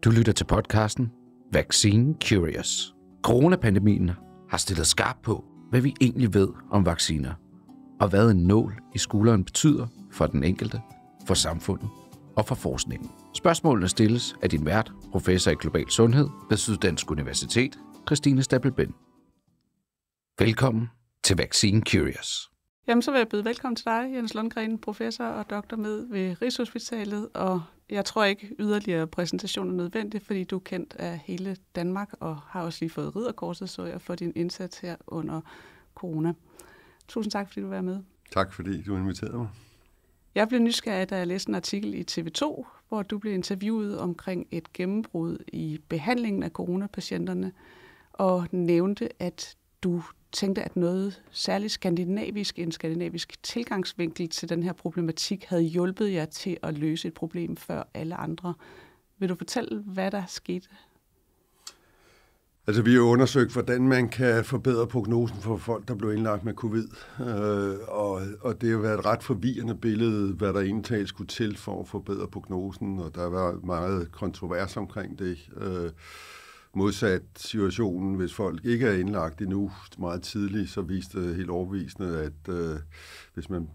Du lytter til podcasten Vaccine Curious. Coronapandemien har stillet skarp på, hvad vi egentlig ved om vacciner, og hvad en nål i skulderen betyder for den enkelte, for samfundet og for forskningen. Spørgsmålene stilles af din vært, professor i global sundhed ved Syddansk Universitet, Christine Stabbelben. Velkommen til Vaccine Curious. Jamen, så vil jeg byde velkommen til dig, Jens Lundgren, professor og doktor med ved Rigshospitalet, og jeg tror ikke yderligere præsentation er nødvendig, fordi du er kendt af hele Danmark og har også lige fået ridderkorset, så jeg for din indsats her under corona. Tusind tak, fordi du var med. Tak, fordi du inviterede mig. Jeg blev nysgerrig, da jeg læste en artikel i TV2, hvor du blev interviewet omkring et gennembrud i behandlingen af coronapatienterne, og nævnte, at du tænkte, at noget særligt skandinavisk, en skandinavisk tilgangsvinkel til den her problematik, havde hjulpet jer til at løse et problem før alle andre. Vil du fortælle, hvad der skete? Altså, vi har undersøgt, hvordan man kan forbedre prognosen for folk, der blev indlagt med covid. Og det har været et ret forvirrende billede, hvad der egentlig skulle til for at forbedre prognosen, og der var meget kontrovers omkring det. Modsat situationen, hvis folk ikke er indlagt endnu meget tidligt, så viste det helt overbevisende, at hvis man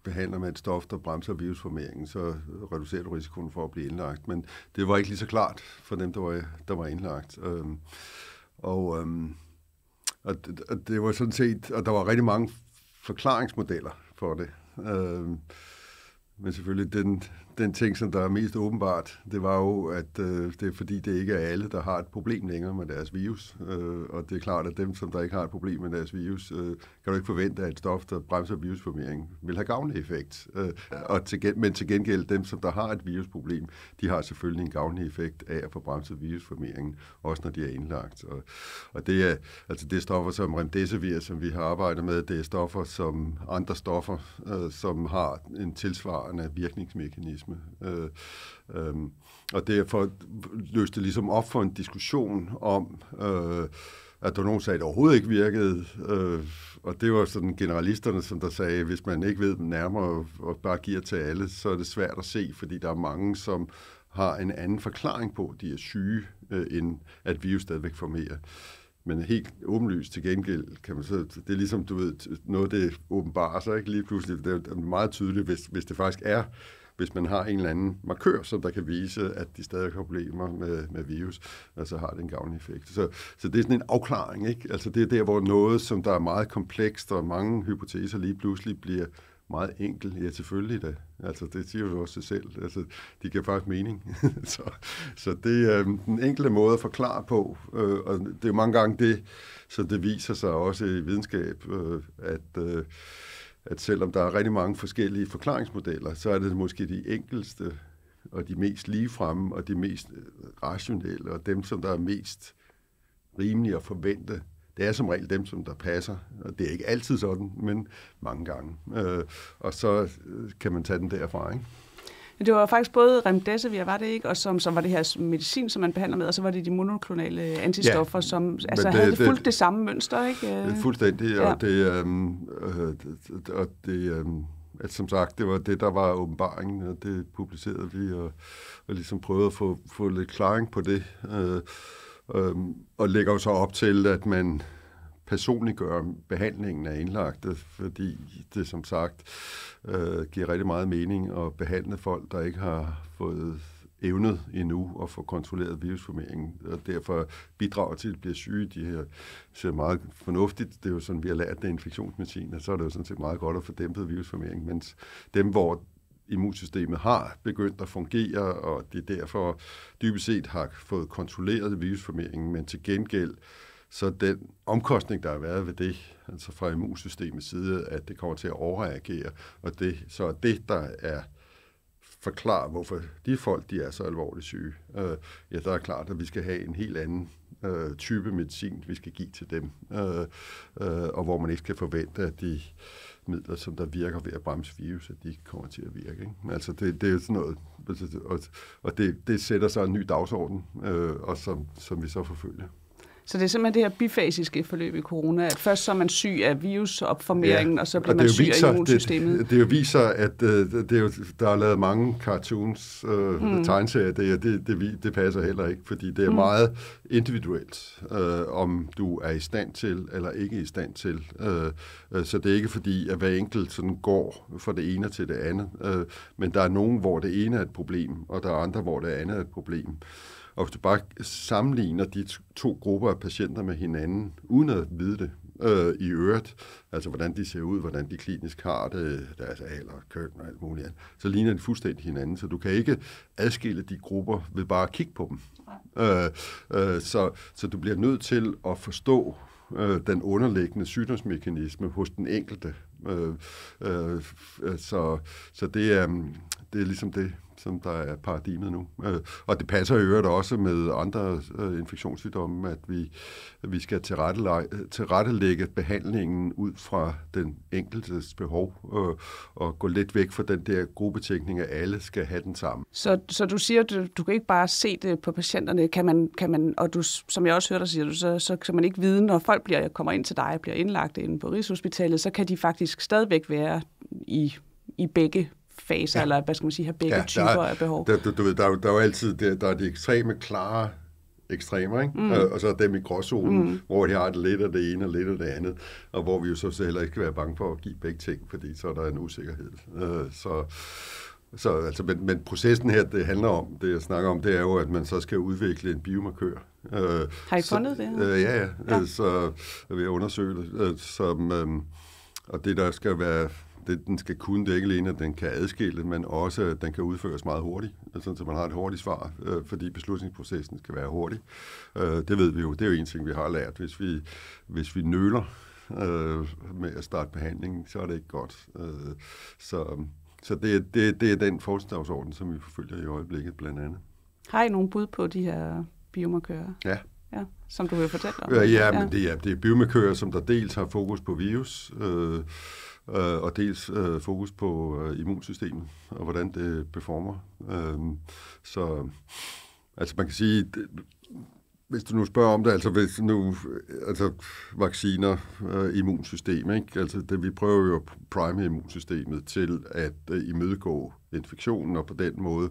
behandler med et stof, der bremser virusformeringen, så reducerer du risikoen for at blive indlagt. Men det var ikke lige så klart for dem, der var indlagt. Og det var sådan set, og der var rigtig mange forklaringsmodeller for det. Men selvfølgelig den ting, som der er mest åbenbart, det var jo, at det er fordi, det ikke er alle, der har et problem længere med deres virus. Og det er klart, at dem, som der ikke har et problem med deres virus, kan du ikke forvente, at et stof, der bremser virusformeringen, vil have gavnlig effekt. Men til gengæld, dem, som der har et virusproblem, de har selvfølgelig en gavnlig effekt af at få bremset virusformeringen, også når de er indlagt. Og det er altså det stoffer som remdesivir, som vi har arbejdet med, det er stoffer som andre stoffer, som har en tilsvarende virkningsmekanisme. Og derfor løste det ligesom op for en diskussion om, at der nogen sagde, at det overhovedet ikke virkede, og det var sådan generalisterne, som der sagde, hvis man ikke ved dem nærmere og bare giver til alle, så er det svært at se, fordi der er mange, som har en anden forklaring på, at de er syge, end at virus stadigvæk formerer. Men helt åbenlyst til gengæld, kan man så, det er ligesom, du ved, noget det åbenbarer sig ikke lige pludselig. Det er meget tydeligt, hvis det faktisk er, hvis man har en eller anden markør, som der kan vise, at de stadig har problemer med virus, og så har det en gavnlig effekt. Så det er sådan en afklaring, ikke? Altså det er der, hvor noget, som der er meget komplekst, og mange hypoteser lige pludselig bliver meget enkelt. Ja, selvfølgelig da. Altså det siger jo også sig selv. Altså de giver faktisk mening. så det er den enkelte måde at forklare på, og det er jo mange gange det, så det viser sig også i videnskab, at selvom der er rigtig mange forskellige forklaringsmodeller, så er det måske de enkelste og de mest ligefremme og de mest rationelle, og dem, som der er mest rimelige at forvente, det er som regel dem, som der passer. Og det er ikke altid sådan, men mange gange. Og så kan man tage den derfra, ikke? Det var faktisk både remdesivir, var det ikke, og som var det her medicin, som man behandler med, og så var det de monoklonale antistoffer, ja, som altså havde det fuldt det samme mønster, ikke? Fuldstændig, ja. Og det at som sagt, det var det, der var åbenbaringen, og det publicerede vi, og ligesom prøvede at få lidt klaring på det, og lægger jo så op til, at man personliggør behandlingen af indlagte, fordi det som sagt giver rigtig meget mening at behandle folk, der ikke har fået evnet endnu at få kontrolleret virusformeringen, og derfor bidrager til at blive syge. De her ser meget fornuftigt. Det er jo sådan, vi har lært det infektionsmedicin, og så er det jo sådan set meget godt at få dæmpet virusformeringen, mens dem, hvor immunsystemet har begyndt at fungere, og det derfor dybest set har fået kontrolleret virusformeringen, men til gengæld så den omkostning, der har været ved det, altså fra immunsystemets side, at det kommer til at overreagere, og det så er det, der er forklarer, hvorfor de folk, de er så alvorligt syge. Ja, der er klart, at vi skal have en helt anden type medicin, vi skal give til dem, og hvor man ikke kan forvente, at de midler, som der virker ved at bremse virus, at de kommer til at virke. Ikke? Altså det er sådan noget, og det sætter sig en ny dagsorden, og som vi så forfølger. Så det er simpelthen det her bifasiske forløb i corona, at først så er man syg af virusopformeringen, og så bliver man syg af immunsystemet. Det jo viser, at der er lavet mange cartoons, tegneserier, det passer heller ikke, fordi det er meget individuelt, om du er i stand til eller ikke i stand til. Så det er ikke fordi, at hver enkelt sådan går fra det ene til det andet, men der er nogen, hvor det ene er et problem, og der er andre, hvor det andet er et problem. Og hvis du bare sammenligner de to grupper af patienter med hinanden, uden at vide det i øvrigt, altså hvordan de ser ud, hvordan de klinisk har det, deres alder, køn og alt muligt andet, så ligner de fuldstændig hinanden. Så du kan ikke adskille de grupper ved bare at kigge på dem. Så du bliver nødt til at forstå den underliggende sygdomsmekanisme hos den enkelte. Så det er ligesom det, som der er paradigmet nu. Og det passer i øvrigt også med andre infektionssygdomme, at vi skal tilrettelægge behandlingen ud fra den enkeltes behov, og gå lidt væk fra den der gruppetænkning, at alle skal have den samme. Så du siger, at du kan ikke bare se det på patienterne, kan man, og du, som jeg også hørte dig sige, så kan man ikke vide, når folk kommer ind til dig og bliver indlagt inde på Rigshospitalet, så kan de faktisk stadigvæk være i begge faser, eller hvad skal man sige, have begge typer af behov. Du ved, der er jo altid der er de ekstreme klare ekstremer, ikke? Og så er dem i gråzonen, hvor de har det lidt af det ene og lidt af det andet, og hvor vi jo så heller ikke skal være bange for at give begge ting, fordi så er der en usikkerhed. Men processen her, det handler om, det jeg snakker om, det er jo, at man så skal udvikle en biomarkør. Har I fundet det? Ja. Så er vi undersøge det, og det der skal være, den skal kunne, det ikke alene, at den kan adskille, men også, at den kan udføres meget hurtigt, så man har et hurtigt svar, fordi beslutningsprocessen skal være hurtig. Det ved vi jo, det er jo en ting, vi har lært. Hvis vi nøler med at starte behandlingen, så er det ikke godt. Så det er den forskningsdagsorden, som vi forfølger i øjeblikket blandt andet. har I nogle bud på de her biomarkører? Ja. Ja, som du vil fortælle om? Men det er biomarkører, som der dels har fokus på virus, og dels fokus på immunsystemet, og hvordan det performer. Så altså man kan sige, hvis du nu spørger om det, altså vacciner, immunsystem, ikke? Altså vi prøver jo at prime immunsystemet til at imødegå infektionen, og på den måde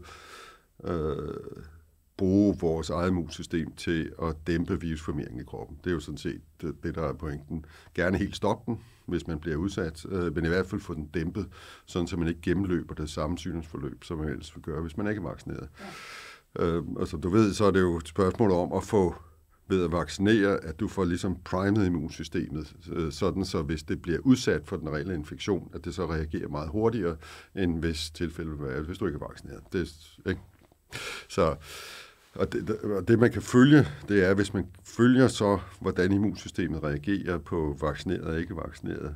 bruge vores eget immunsystem til at dæmpe virusformeringen i kroppen. Det er jo sådan set det, der er pointen. Gerne helt stoppe den, hvis man bliver udsat, men i hvert fald få den dæmpet, sådan så man ikke gennemløber det samme sygdomsforløb, som man ellers vil gøre, hvis man ikke er vaccineret. Ja. Og som du ved, så er det jo et spørgsmål om at få ved at vaccinere, at du får ligesom primet immunsystemet, sådan så hvis det bliver udsat for den reelle infektion, at det så reagerer meget hurtigere, end hvis tilfældet vil være, hvis du ikke er vaccineret. Det er ikke. Så og det man kan følge, det er, hvis man følger så, hvordan immunsystemet reagerer på vaccineret og ikke vaccineret,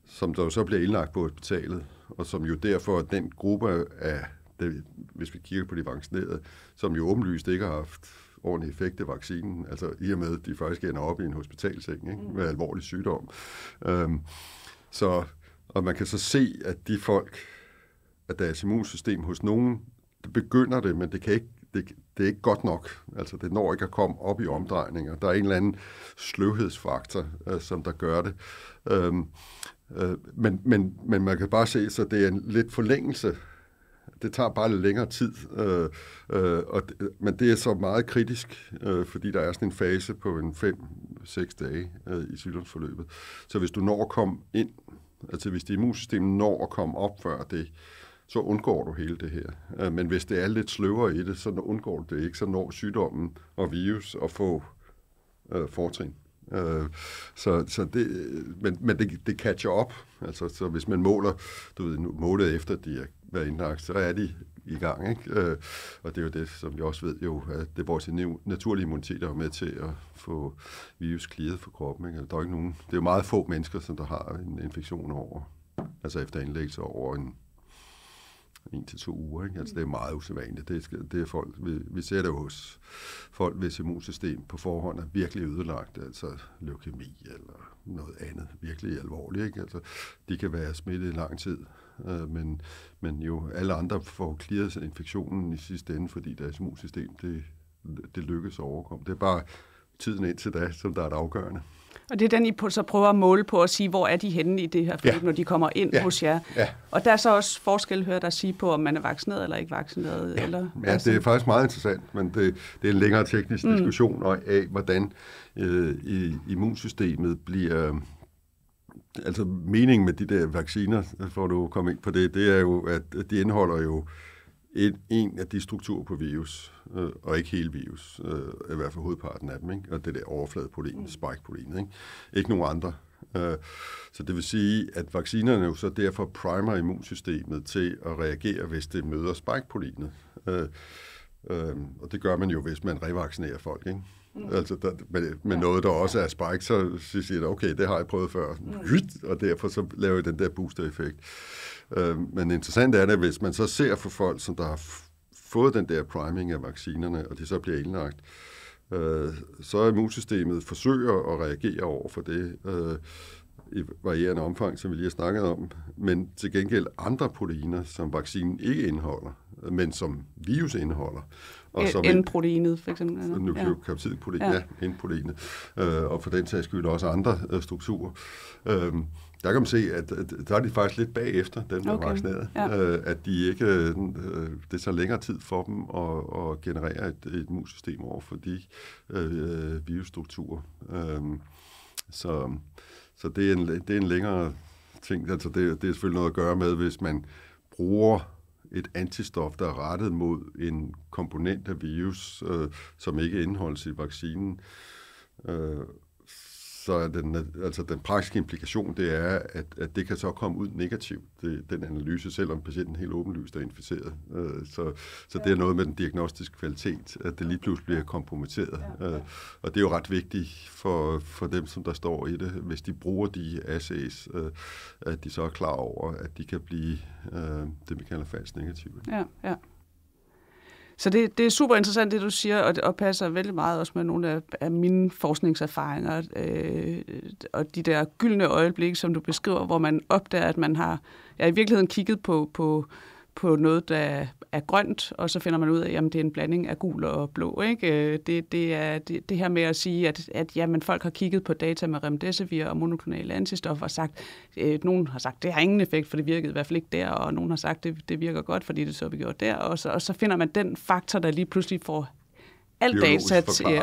som der jo så bliver indlagt på hospitalet, og som jo derfor den gruppe af, hvis vi kigger på de vaccinerede, som jo åbenlyst ikke har haft ordentlig effekt af vaccinen, altså i og med, at de faktisk ender op i en hospitalseng, ikke, med alvorlig sygdom. Og man kan så se, at de folk, at deres immunsystem hos nogen, det begynder det, men det er ikke godt nok. Altså, det når ikke at komme op i omdrejninger. Der er en eller anden sløvhedsfaktor, som der gør det. Men man kan bare se, så det er en lidt forlængelse. Det tager bare lidt længere tid. Men det er så meget kritisk, fordi der er sådan en fase på en 5-6 dage i sygdomsforløbet. Så hvis du når at komme ind, altså hvis det immunsystemet når at komme op før det, så undgår du hele det her. Men hvis det er lidt sløvere i det, så undgår du det ikke. Så når sygdommen og virus at få fortrin. Men det catcher op. Altså, så hvis man måler, målet efter de er været indlagt, så er de i gang, ikke? Og det er jo det, som vi også ved jo, at det er vores naturlige immunitet, der er med til at få virus clearet for kroppen, ikke? Der er ikke nogen, det er jo meget få mennesker, som der har en infektion over, altså efter indlæggelse over 1 til 2 uger, ikke? Altså det er meget usædvanligt. Det er folk, vi ser det hos folk, hvis immunsystem på forhånd er virkelig ødelagt, altså leukemi eller noget andet virkelig alvorligt, ikke? Altså de kan være smittet i lang tid, men jo alle andre får clearet infektionen i sidste ende, fordi deres immunsystem det lykkes at overkomme. Det er bare tiden indtil da, som der er det afgørende. Og det er den, I så prøver at måle på at sige, hvor er de henne i det her forløb, når de kommer ind hos jer. Ja. Og der er så også forskel, hører der sige på, om man er vaccineret eller ikke vaccineret. Eller, ja, altså. Det er faktisk meget interessant, men det er en længere teknisk diskussion af, hvordan immunsystemet bliver... Altså meningen med de der vacciner, for du komme ind på det er jo, at de indeholder jo en af de strukturer på virus, og ikke hele virus, i hvert fald hovedparten af dem, ikke? Og det der overfladeprotein, spike-protein, ikke nogen andre. Så det vil sige, at vaccinerne jo så derfor primer immunsystemet til at reagere, hvis det møder spike-proteinet. Og det gør man jo, hvis man revaccinerer folk, ikke? Altså med noget, der også er spike, så siger det, okay, det har jeg prøvet før, og derfor så laver jeg den der booster-effekt. Men interessant er det, hvis man så ser for folk, som der har fået den der priming af vaccinerne, og de så bliver indlagt, så immunsystemet forsøger at reagere over for det i varierende omfang, som vi lige har snakket om, men til gengæld andre proteiner, som vaccinen ikke indeholder, men som virus indeholder. N-proteinet, for eksempel. Nukleokapsidprotein, N-proteinet, og for den sags skyld også andre strukturer. Der kan man se, at der er de faktisk lidt bagefter, dem der er vaccineret. At de ikke, det tager længere tid for dem at generere et immunsystem over for de virusstrukturer. Så det er en længere ting. Altså det er selvfølgelig noget at gøre med, hvis man bruger et antistof, der er rettet mod en komponent af virus, som ikke indeholdes i vaccinen. Så er den praktiske implikation, det er, at det kan så komme ud negativt, den analyse, selvom patienten helt åbenlyst er inficeret. Så det er noget med den diagnostiske kvalitet, at det lige pludselig bliver kompromitteret. Og det er jo ret vigtigt for dem, som der står i det, hvis de bruger de assays, at de så er klar over, at de kan blive det, vi kalder falsk negative. Ja. Så det er super interessant, det du siger, og passer vældig meget også med nogle af mine forskningserfaringer, og de der gyldne øjeblikke, som du beskriver, hvor man opdager, at man har i virkeligheden kigget på noget, der er grønt, og så finder man ud af, at det er en blanding af gul og blå. Ikke? Det er det her med at sige, at jamen, folk har kigget på data med remdesivir og monoklonale antistoffer og sagt, nogen har sagt, det har ingen effekt, for det virkede i hvert fald ikke der, og nogen har sagt, det virker godt, fordi det så vi gjort der, og så finder man den faktor, der lige pludselig får alt data til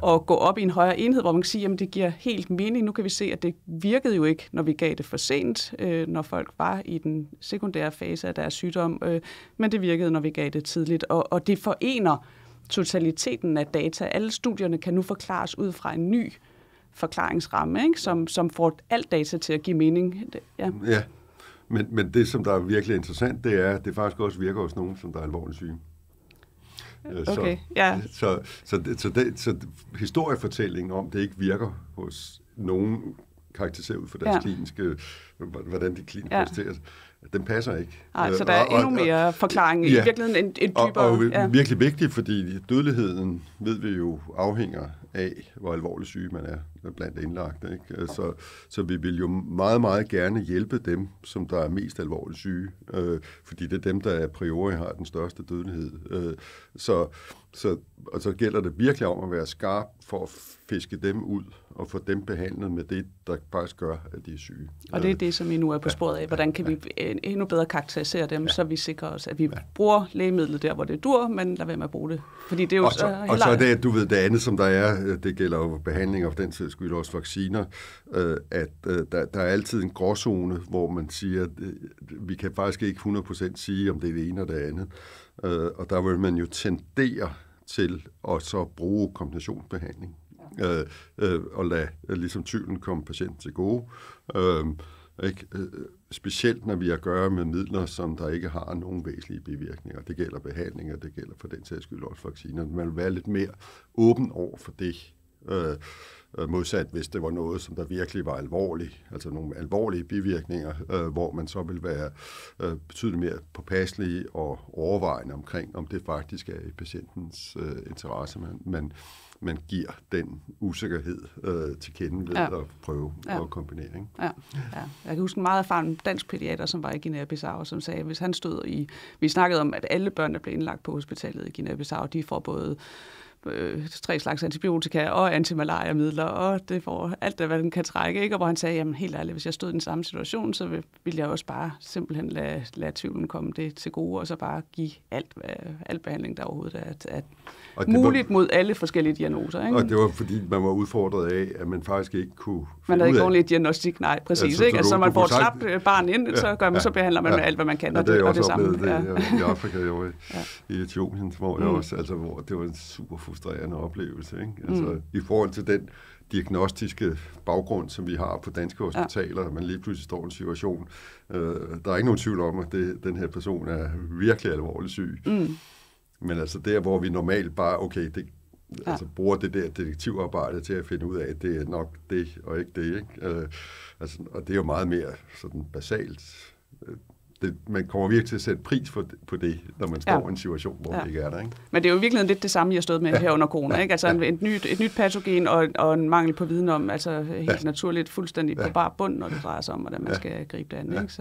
at gå op i en højere enhed, hvor man kan sige, at det giver helt mening. Nu kan vi se, at det virkede jo ikke, når vi gav det for sent, når folk var i den sekundære fase af deres sygdom, men det virkede, når vi gav det tidligt. Og det forener totaliteten af data. Alle studierne kan nu forklares ud fra en ny forklaringsramme, ikke? Som får alt data til at give mening. Ja. Men det, som der er virkelig interessant, det er, at det faktisk også virker hos nogen, som der er alvorligt syge. Okay, ja. Så historiefortællingen om, det ikke virker hos nogen karakteriseret ud for deres kliniske, hvordan de klinisk præsenteres, den passer ikke. Nej, så der er endnu mere forklaring i virkeligheden en dybere. Og virkelig vigtigt, fordi dødeligheden, ved vi jo, afhænger af, hvor alvorligt syge man er blandt indlagte. Ikke? Så vi vil jo meget, meget gerne hjælpe dem, som der er mest alvorligt syge, fordi det er dem, der a priori har den største dødelighed. Og så gælder det virkelig om at være skarp for at fiske dem ud og få dem behandlet med det, der faktisk gør, at de er syge. Og det er det, som I nu er på sporet af. Hvordan kan vi endnu bedre karakterisere dem, så vi sikrer os, at vi bruger lægemidlet der, hvor det dur, men lad være med at bruge det. Fordi det er jo og så er det, du ved, det andet, som der er, det gælder jo behandling og for den sags skyld også vacciner, at der er altid en gråzone, hvor man siger, at vi kan faktisk ikke 100% sige, om det er det ene og det andet. Og der vil man jo tendere til at så bruge kombinationsbehandling. Og lade ligesom tvivlen komme patienten til gode. Specielt når vi har at gøre med midler, som der ikke har nogen væsentlige bivirkninger. Det gælder behandlinger, det gælder for den sags skyld også vacciner. Man vil være lidt mere åben over for det. Modsat hvis det var noget, som der virkelig var alvorligt, altså nogle alvorlige bivirkninger, hvor man så vil være betydeligt mere påpasselig og overvejende omkring, om det faktisk er i patientens interesse, man giver den usikkerhed til kende ved at prøve at kombinere. Ikke? Ja. Jeg kan huske en meget erfaren dansk pædiater, som var i Guinea-Bissau, som sagde, at hvis han stod vi snakkede om, at alle børn, der blev indlagt på hospitalet i Guinea-Bissau, de får både 3 slags antibiotika og antimalariamidler, og det får alt det, hvad den kan trække, ikke? Og hvor han sagde, jamen helt ærligt, hvis jeg stod i den samme situation, så ville jeg også bare simpelthen lade tvivlen komme det til gode, og så bare give alt behandling, der overhovedet er muligt mod alle forskellige diagnoser. Ikke? Og det var, fordi man var udfordret af, at man faktisk ikke kunne man havde ikke ordentlig diagnostik, nej, præcis. Altså, ikke? Altså, man får et slapt barn ind, så behandler man med alt, hvad man kan, og det samme. I Afrika, i Etiopien, hvor jeg også, altså, hvor det var en super frustrerende oplevelse. Ikke? Altså, i forhold til den diagnostiske baggrund, som vi har på danske hospitaler, at man lige pludselig står i en situation. Der er ikke nogen tvivl om, at den her person er virkelig alvorligt syg. Men altså der, hvor vi normalt bare, altså bruger det der detektivarbejde til at finde ud af, at det er nok det, og ikke det, ikke? Og det er jo meget mere sådan basalt. Man kommer virkelig til at sætte pris på det, når man står i en situation, hvor man ikke er der. Ikke? Men det er jo virkelig lidt det samme, jeg har stået med her under corona. Ikke? Altså et nyt patogen og en mangel på viden om, altså helt naturligt fuldstændig på bar bund, når det drejer sig om, hvordan man skal gribe det an. Ikke?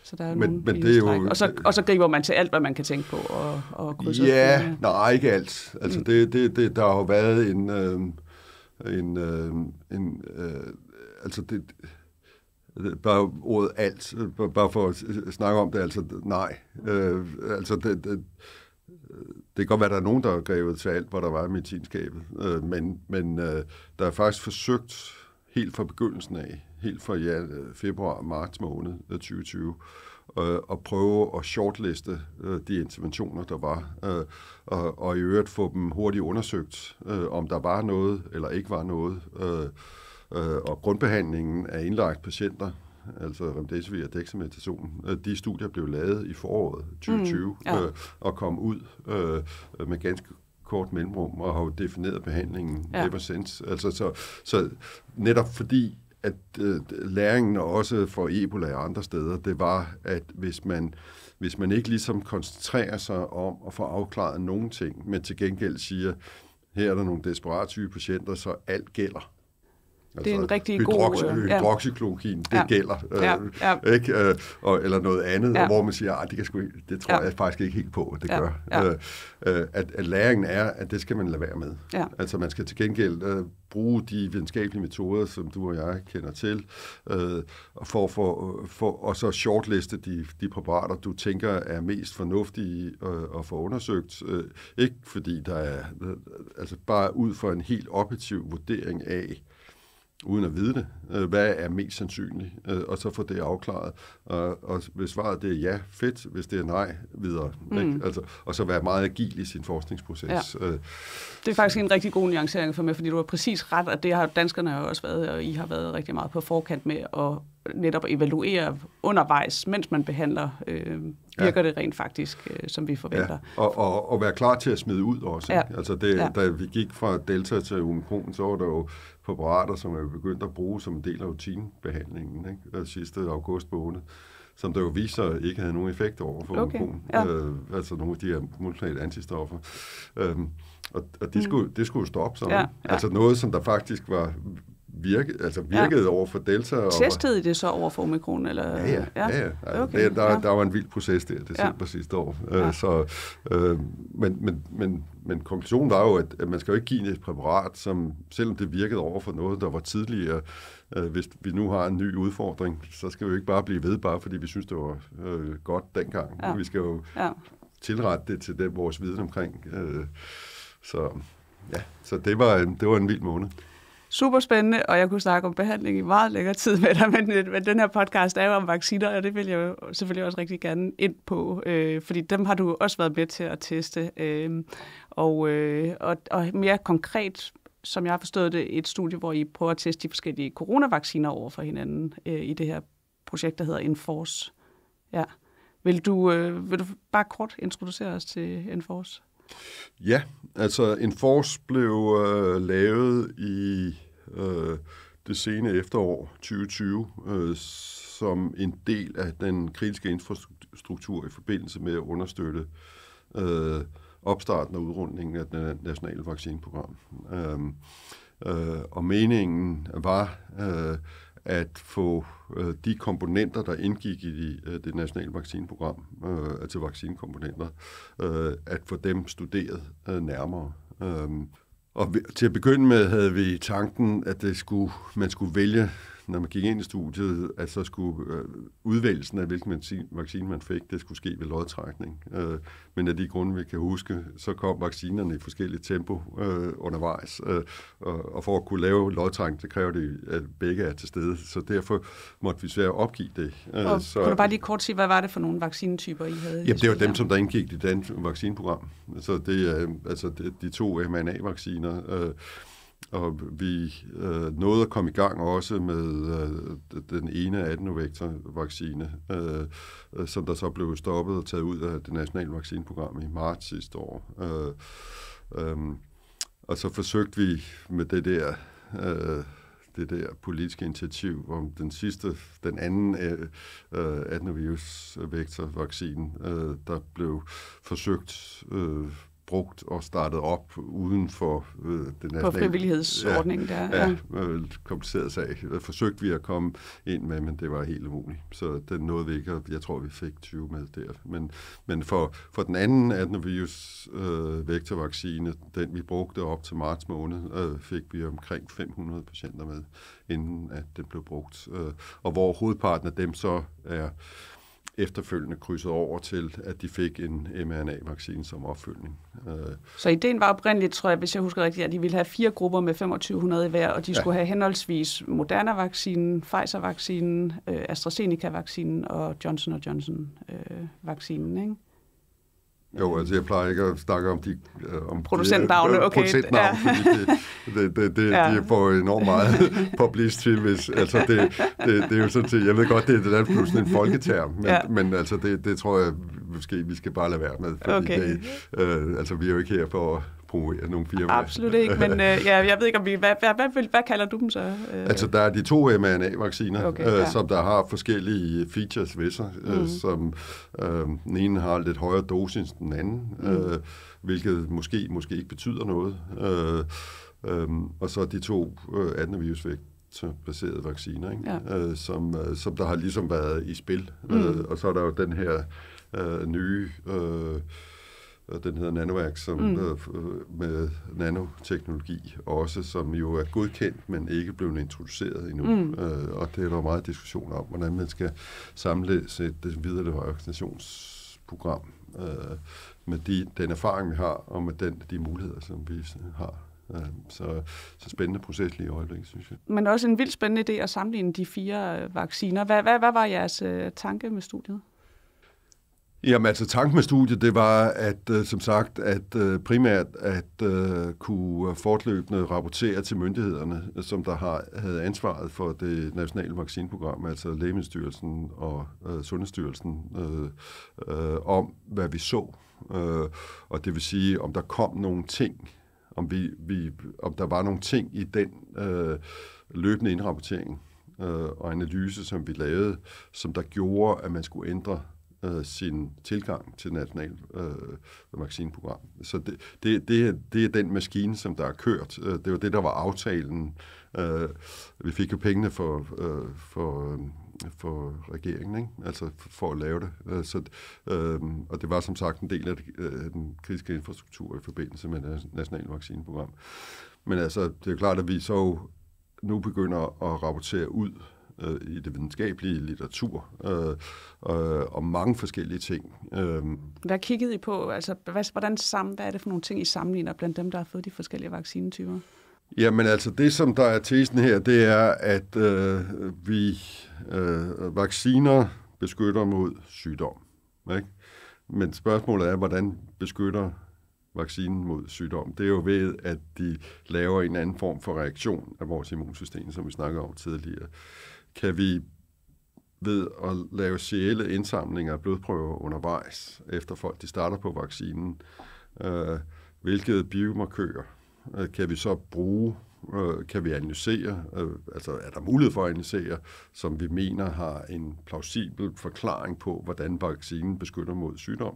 Så der er nogle ligestræk. Og så griber man til alt, hvad man kan tænke på. Og krydse nej, ikke alt. Altså der har jo været bare ordet alt, bare for at snakke om det, altså nej. Det kan godt være, at der er nogen, der har grebet til alt, hvor der var i medicinskabet, men der er faktisk forsøgt helt fra begyndelsen af, helt fra februar-marts måned 2020, at prøve at shortliste de interventioner, der var, og i øvrigt få dem hurtigt undersøgt, om der var noget eller ikke var noget. Og grundbehandlingen af indlagt patienter, altså remdesivir og dexamethason, de studier blev lavet i foråret 2020 og kom ud med ganske kort mellemrum og har jo defineret behandlingen ever since. Altså, så netop fordi, at læringen også for Ebola og andre steder, det var, at hvis man ikke ligesom koncentrerer sig om at få afklaret nogle ting, men til gengæld siger, her er der nogle desperate syge patienter, så alt gælder. Det er en rigtig god... Hydroxychloroquin, det gælder. Ikke? Eller noget andet, hvor man siger, det tror jeg faktisk ikke helt på, at det gør. At læringen er, at det skal man lade være med. Altså man skal til gengæld bruge de videnskabelige metoder, som du og jeg kender til, og så shortliste de præparater, du tænker er mest fornuftige at få undersøgt. Ikke fordi der er... Altså bare ud fra en helt objektiv vurdering af, uden at vide det, hvad er mest sandsynligt, og så få det afklaret. Og hvis svaret det er ja, fedt, hvis det er nej, videre. Ikke? Altså, og så være meget agil i sin forskningsproces. Ja. Det er faktisk en rigtig god nuancering for mig, fordi du har præcis ret, og det har danskerne jo også været, og I har været rigtig meget på forkant med at netop evaluere undervejs, mens man behandler, virker det rent faktisk, som vi forventer. Ja. Og være klar til at smide ud også. Ja. Altså da vi gik fra Delta til Omikron, så var der jo præparater, som er begyndt at bruge som en del af rutinebehandlingen, ikke? Sidste august måned, som der jo viser ikke havde nogen effekt over for Omikron. Altså nogle af de her molekylære antistoffer. Og det skulle jo stoppe sådan. Altså noget, som der faktisk var virkede over for Delta. Testede I det så over for Omikron? Eller? Ja. Okay. Der var en vild proces der december sidste år. Men konklusionen var jo, at man skal jo ikke give et præparat, som selvom det virkede over for noget, der var tidligere, hvis vi nu har en ny udfordring, så skal vi jo ikke bare blive ved, bare fordi vi synes, det var godt dengang. Vi skal jo tilrette det til vores viden omkring. Så det var en vild måned. Super spændende, og jeg kunne snakke om behandling i meget længere tid med dig, men den her podcast er jo om vacciner, og det vil jeg jo selvfølgelig også rigtig gerne ind på, fordi dem har du også været med til at teste. Og mere konkret, som jeg har forstået det, et studie, hvor I prøver at teste de forskellige coronavacciner over for hinanden i det her projekt, der hedder Enforce. Ja. Vil du bare kort introducere os til Enforce? Ja, altså Enforce blev lavet i det sene efterår 2020 som en del af den kritiske infrastruktur i forbindelse med at understøtte opstarten og udrulningen af det nationale vaccineprogram. Og meningen var at få de komponenter, der indgik i det nationale vaccineprogram, altså vaccinekomponenter, at få dem studeret nærmere. Og til at begynde med havde vi tanken, at man skulle vælge, når man gik ind i studiet, at så skulle udvælgelsen af, hvilken vaccine man fik, det skulle ske ved lodtrækning. Men af de grunde, vi kan huske, så kom vaccinerne i forskellige tempo undervejs. Og for at kunne lave lodtrækning, det kræver det, at begge er til stede. Så derfor måtte vi svært opgive det. Kunne du bare lige kort sige, hvad var det for nogle vaccinetyper, I havde? Jamen, det var dem, som der indgik i det danske vaccineprogram. Så det er de 2 mRNA-vacciner. Og vi nåede at komme i gang også med den ene adenovektor-vaccine, som der så blev stoppet og taget ud af det nationale vaccineprogram i marts sidste år. Og så forsøgte vi med det der politiske initiativ om den anden adenovirus-vektor-vaccine, der blev forsøgt brugt og startet op uden for det nationale... På frivillighedsordningen der. Ja, kompliceret sag. Forsøgte vi at komme ind med, men det var helt umuligt. Så den nåede vi ikke, og jeg tror, vi fik 20 med der. Men for den anden adenovirus-vektorvaccine, den vi brugte op til marts måned, fik vi omkring 500 patienter med, inden at den blev brugt. Og hvor hovedparten af dem så er efterfølgende krydset over til, at de fik en mRNA-vaccine som opfølgning. Så ideen var oprindeligt, tror jeg, hvis jeg husker rigtigt, at de ville have 4 grupper med 2500 i hver, og de skulle have henholdsvis Moderna-vaccinen, Pfizer-vaccinen, AstraZeneca-vaccinen og Johnson & Johnson-vaccinen, ikke? Jo, altså jeg plejer ikke at snakke om de producentnavne, okay. Producentnavne, fordi de får enormt meget publicity, hvis, altså det er jo sådan set, jeg ved godt, det er pludselig en folketerm, men altså det tror jeg, måske vi skal bare lade være med, fordi altså vi er jo ikke her for at promovere nogle firmaer. Absolut ikke, men jeg ved ikke, om hvad kalder du dem så? Altså, der er de 2 mRNA-vacciner, som der har forskellige features ved sig, som den ene har lidt højere dosis end den anden, hvilket måske ikke betyder noget. Og så de 2 adenovirusvektorbaserede vacciner, ikke? Som der har ligesom været i spil. Og så er der jo den her nye... den hedder Nanovax, som med nanoteknologi også, som jo er godkendt, men ikke blevet introduceret endnu. Og det er der meget diskussion om, hvordan man skal samles et videre vaccinationsprogram med den erfaring, vi har, og med de muligheder, som vi har. Så spændende proces lige i øjeblikket, synes jeg. Men også en vildt spændende idé at sammenligne de 4 vacciner. Hvad var jeres tanke med studiet? Jamen altså, tanken med studiet, det var, at som sagt, at primært at kunne fortløbende rapportere til myndighederne, som der havde ansvaret for det nationale vaccineprogram, altså Lægemiddelstyrelsen og Sundhedsstyrelsen, om hvad vi så. Og det vil sige, om der kom nogle ting, om der var nogle ting i den løbende indrapportering og analyse, som vi lavede, som der gjorde, at man skulle ændre sin tilgang til national vaccineprogram. Så det er den maskine, som der er kørt. Det var det, der var aftalen. Vi fik jo pengene for regeringen, ikke? Altså for at lave det. Og det var som sagt en del af den kritiske infrastruktur i forbindelse med det nationale vaccineprogram. Men altså, det er klart, at vi så nu begynder at rapportere ud i det videnskabelige litteratur om mange forskellige ting. Hvad kiggede I på? Altså, hvad er det for nogle ting, I sammenligner blandt dem, der har fået de forskellige vaccinetyper? Jamen altså, det som der er tesen her, det er, at vacciner beskytter mod sygdom. Ikke? Men spørgsmålet er, hvordan beskytter vaccinen mod sygdom? Det er jo ved, at de laver en anden form for reaktion af vores immunsystem, som vi snakkede om tidligere. Kan vi ved at lave serielle indsamlinger af blodprøver undervejs, efter folk de starter på vaccinen, hvilke biomarkører kan vi så bruge, kan vi analysere, altså er der mulighed for at analysere, som vi mener har en plausibel forklaring på, hvordan vaccinen beskytter mod sygdom.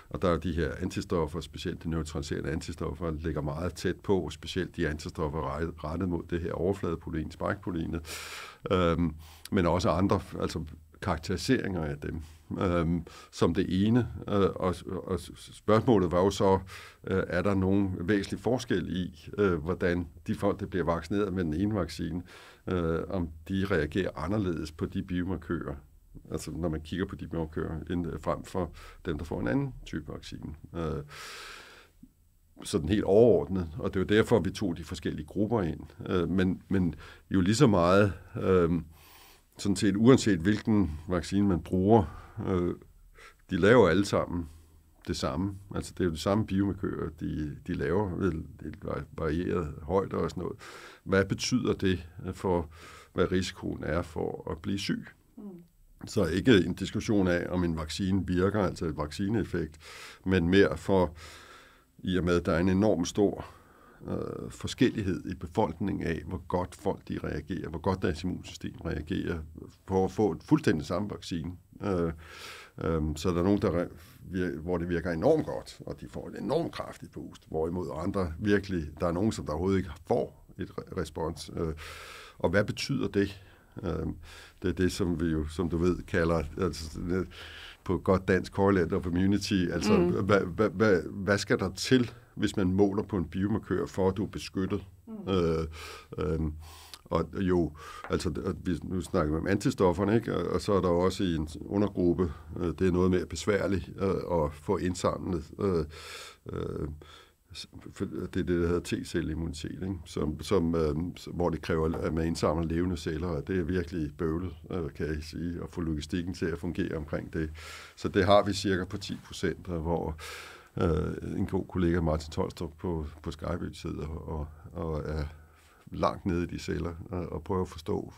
Og der er de her antistoffer, specielt de neutraliserende antistoffer, ligger meget tæt på, specielt de antistoffer rettet mod det her overfladeprotein, spikeproteinet, men også andre, altså karakteriseringer af dem som det ene. Og spørgsmålet var jo så, er der nogen væsentlig forskel i, hvordan de folk, der bliver vaccineret med den ene vaccine, om de reagerer anderledes på de biomarkører, altså når man kigger på de biomarkører, frem for dem, der får en anden type vaccine. Sådan helt overordnet, og det er jo derfor, vi tog de forskellige grupper ind. Men jo lige så meget, sådan set uanset hvilken vaccine man bruger, de laver alle sammen det samme. Altså det er jo de samme biomarkører, de laver ved et varieret højde og sådan noget. Hvad betyder det for, hvad risikoen er for at blive syg? Så ikke en diskussion af, om en vaccine virker, altså et vaccineeffekt, men mere for, i og med, at der er en enorm stor forskellighed i befolkningen af, hvor godt folk de reagerer, hvor godt deres immunsystem reagerer på at få et fuldstændig samme vaccine. Så der er nogen, hvor det virker enormt godt, og de får et enormt kraftigt boost, hvorimod andre virkelig, der er nogen, som der overhovedet ikke får et respons. Og hvad betyder det? Det er det, som vi jo, som du ved, kalder altså, på godt dansk correlate of immunity. Altså, hvad skal der til, hvis man måler på en biomarkør, for at du er beskyttet? Og jo, altså, nu snakker vi om antistofferne, ikke? Og så er der også i en undergruppe, det er noget mere besværligt at få indsamlet. Det er det, der hedder T-celleimmunitet, ikke? Hvor det kræver, at man indsamler levende celler, og det er virkelig bøvlet, kan jeg sige, at få logistikken til at fungere omkring det. Så det har vi cirka på 10%, hvor en god kollega, Martin Tolstrup, på Skype sidder og er langt nede i de celler og prøver at forstå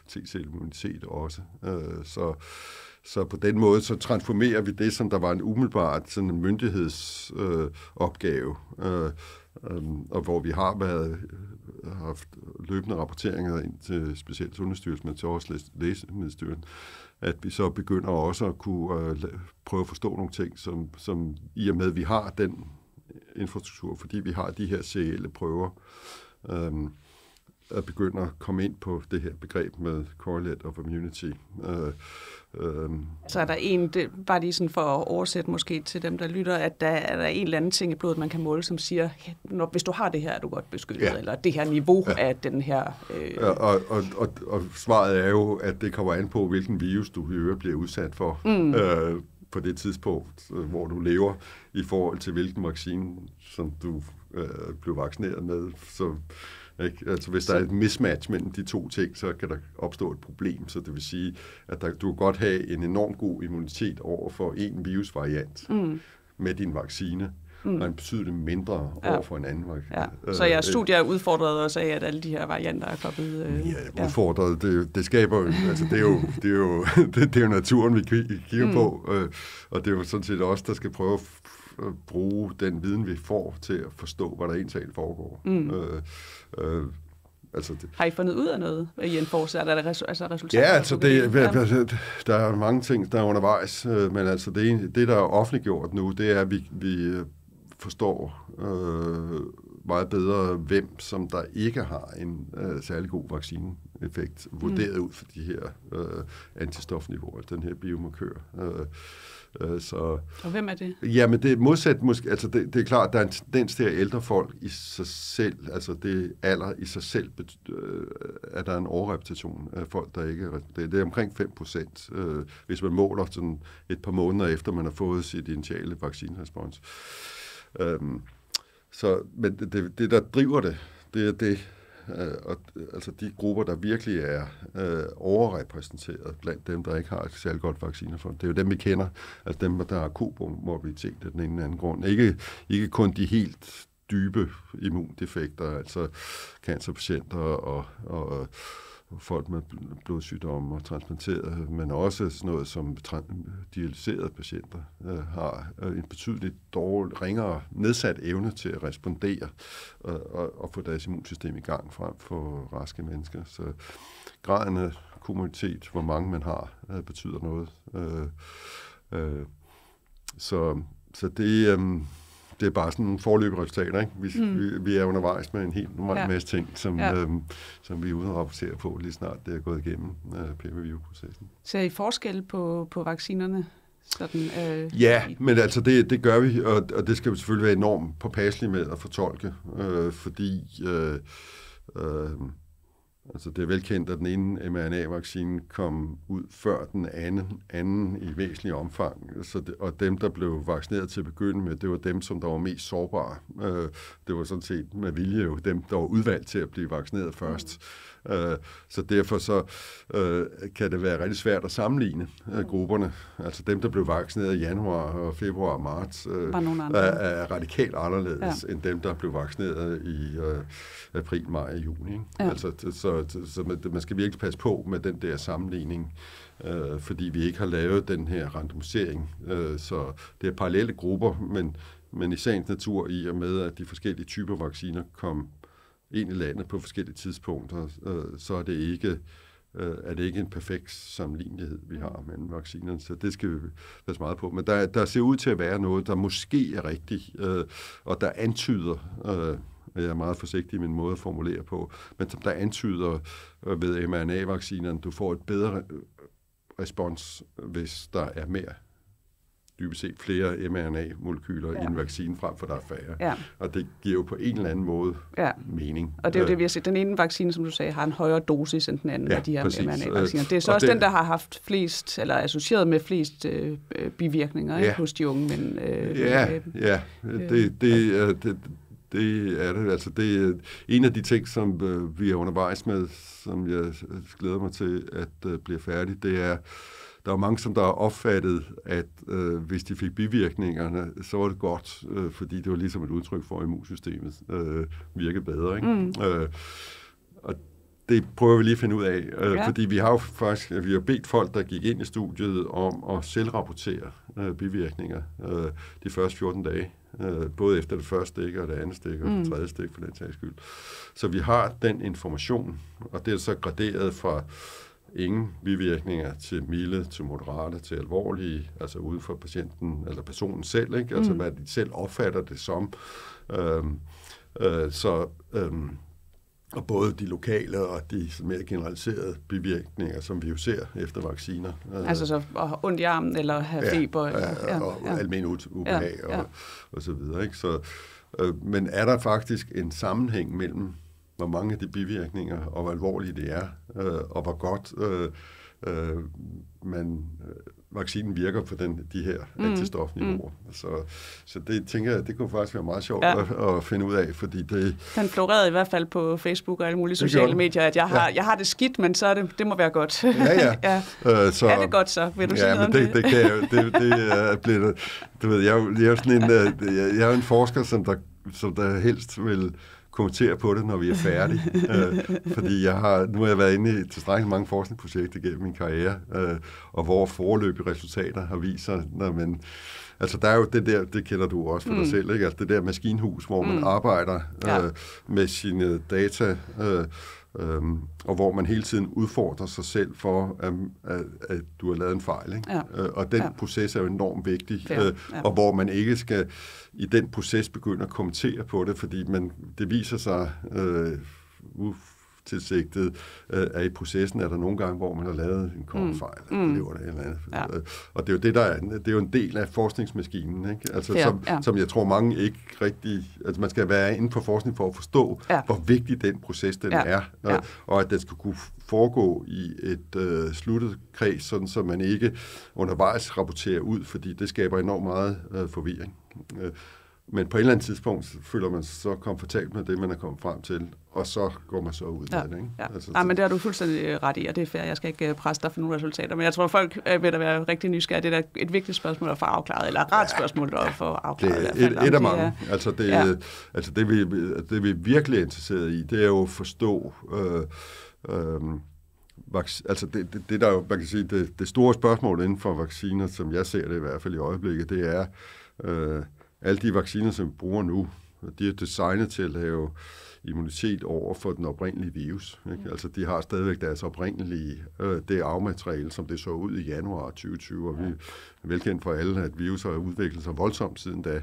T-celleimmunitet også. Så på den måde, så transformerer vi det, som der var en umiddelbart sådan en myndighedsopgave, og hvor vi har haft løbende rapporteringer ind til specielt Sundhedsstyrelsen, men til også Lægemiddelstyrelsen, at vi så begynder også at kunne prøve at forstå nogle ting, som i og med, at vi har den infrastruktur, fordi vi har de her serielle prøver, at begynde at komme ind på det her begreb med correlate of immunity. Så er der bare lige sådan for at oversætte måske til dem, der lytter, at der er en eller anden ting i blodet, man kan måle, som siger, hvis du har det her, er du godt beskyttet, eller det her niveau af den her... Og svaret er jo, at det kommer an på, hvilken virus du i øvrigt bliver udsat for på det tidspunkt, hvor du lever, i forhold til hvilken vaccine, som du blev vaccineret med. Så ikke? Altså, hvis der er et mismatch mellem de to ting, så kan der opstå et problem. Så det vil sige, at du kan godt have en enorm god immunitet over for en virusvariant med din vaccine, og en betydeligt mindre over for en anden vaccine. Ja. Så jeres studier er udfordret også af, at alle de her varianter er kommet... udfordret. Det skaber jo... Altså, det er jo naturen, vi kigger på, og det er jo sådan set også, der skal prøve at bruge den viden, vi får, til at forstå, hvad der egentlig foregår. Har I fundet ud af noget i en forsøg? Er der resultater? Ja, altså der er mange ting, der er undervejs, men altså det, der er offentliggjort nu, det er, at vi forstår meget bedre, hvem som der ikke har en særlig god vaccineeffekt, vurderet ud for de her antistofniveauer, den her biomarkør. Og hvem er det? Jamen, det er modsat måske, altså det er klart, at der er en tendens til, at ældre folk i sig selv, altså det alder i sig selv, at der er en overrepræsentation af folk, der ikke er, det er omkring 5%, hvis man måler sådan et par måneder efter, man har fået sit initiale vaccinerespons. Men det, der driver det er det, altså de grupper, der virkelig er overrepræsenteret blandt dem, der ikke har et særligt godt vaccinerfond. Det er jo dem, vi kender, altså dem, der har komorbiditet af den ene eller anden grund. Ikke kun de helt dybe immundefekter, altså cancerpatienter og folk med blodsygdomme og transplanteret, men også sådan noget som dialyserede patienter har en betydeligt ringere nedsat evne til at respondere og få deres immunsystem i gang frem for raske mennesker. Så graden af komorbiditet, hvor mange man har, betyder noget. Så det det er bare sådan nogle forløbige resultater, ikke? Vi er undervejs med en helt masse ting, som vi er ude at rapportere på, lige snart det er gået igennem peer-review-processen. Ser I forskel på vaccinerne? Sådan, ja, men altså det gør vi, og det skal vi selvfølgelig være enormt påpasselige med at fortolke, fordi altså det er velkendt, at den ene mRNA-vaccine kom ud før den anden i væsentlig omfang. Og dem, der blev vaccineret til at begynde med, det var dem, som der var mest sårbare. Det var sådan set med vilje jo dem, der var udvalgt til at blive vaccineret først. Så derfor så kan det være rigtig svært at sammenligne grupperne. Altså dem, der blev vaccineret i januar og februar og marts, er radikalt anderledes end dem, der blev vaccineret i april, maj og juni. Ikke? Ja. Altså, så man skal virkelig passe på med den der sammenligning, fordi vi ikke har lavet den her randomisering. Så det er parallelle grupper, men i sagens natur i og med, at de forskellige typer vacciner kom ind i landet på forskellige tidspunkter, så er det ikke en perfekt sammenlignelighed, vi har mellem vaccinerne, så det skal vi passe meget på. Men der ser ud til at være noget, der måske er rigtigt, og der antyder, jeg er meget forsigtig i min måde at formulere på, men som der antyder ved mRNA-vaccinerne, du får et bedre respons, hvis der er mere, dybest set flere mRNA-molekyler i en vaccine, frem for der er færre. Ja. Og det giver jo på en eller anden måde mening. Og det er jo det, vi har set. Den ene vaccine, som du sagde, har en højere dosis end den anden af de her mRNA-vacciner. Det er så også den, der har haft flest, eller associeret med flest bivirkninger hos de unge. Men, det er det. Altså, det er en af de ting, som vi er undervejs med, som jeg glæder mig til at blive færdig, det er, der er mange, som der har opfattet, at hvis de fik bivirkningerne, så var det godt, fordi det var ligesom et udtryk for, at immunsystemet virkede bedre. Ikke? Og det prøver vi lige at finde ud af, fordi vi har jo faktisk bedt folk, der gik ind i studiet, om at selvrapportere bivirkninger de første 14 dage. Både efter det første stik og det andet stik og det tredje stik for den sags skyld. Så vi har den information, og det er så graderet fra ingen bivirkninger til milde, til moderate, til alvorlige, altså ude for patienten eller personen selv, ikke? Altså hvad de selv opfatter det som. Og både de lokale og de mere generaliserede bivirkninger, som vi jo ser efter vacciner. Altså så ondt i armen eller have feber. Og almen ubehag og så videre. Ikke? Så, men er der faktisk en sammenhæng mellem, hvor mange af de bivirkninger og hvor alvorlige det er, og hvor godt vaccinen virker på de her antistofniveauer. Så det tænker jeg, det kunne faktisk være meget sjovt at finde ud af, fordi det... Den florerede i hvert fald på Facebook og alle mulige sociale medier, at jeg har det skidt, men så det må være godt. Så, er det godt så? Vil du sige noget om det? Det kan jeg det blevet... Du ved, jeg er sådan en... Jeg er en forsker, som der helst vil kommentere på det, når vi er færdige. Fordi nu har jeg været inde i tilstrækkeligt mange forskningsprojekter gennem min karriere, og hvor foreløbige resultater har vist sig, når man... Altså, der er jo det der, det kender du også for dig selv, ikke? Altså, det der maskinhus, hvor man arbejder med sine data, og hvor man hele tiden udfordrer sig selv for, at du har lavet en fejl. Ikke? Og den proces er jo enormt vigtig, og hvor man ikke skal i den proces begynde at kommentere på det, fordi det viser sig utilsigtet, at i processen er der nogle gange, hvor man har lavet en kortfejl, eller andet. Og det er jo det er jo en del af forskningsmaskinen, ikke? Altså, som jeg tror mange ikke rigtig... Altså man skal være inde på forskning for at forstå, hvor vigtig den proces den er, og at den skal kunne foregå i et sluttet kreds, sådan så man ikke undervejs rapporterer ud, fordi det skaber enormt meget forvirring. Men på et eller andet tidspunkt føler man sig så komfortabel med det, man er kommet frem til, og så går man så ud af det. Ikke? Altså, nej, men det har du fuldstændig ret i, og det er fair. Jeg skal ikke presse dig for nogle resultater, men jeg tror, folk vil da være rigtig nysgerrige. Det er da et vigtigt spørgsmål at få afklaret, eller et ret spørgsmål at få afklaret. Det er et af mange. Det vi er virkelig interesseret i, det er jo at forstå... Altså det der jo, man kan sige, det store spørgsmål inden for vacciner, som jeg ser det i hvert fald i øjeblikket, det er... alle de vacciner, som vi bruger nu, de er designet til at lave immunitet over for den oprindelige virus. Ikke? Altså, de har stadigvæk deres oprindelige, det arvemateriale, som det så ud i januar 2020, og vi er velkendt for alle, at virus har udviklet sig voldsomt siden da.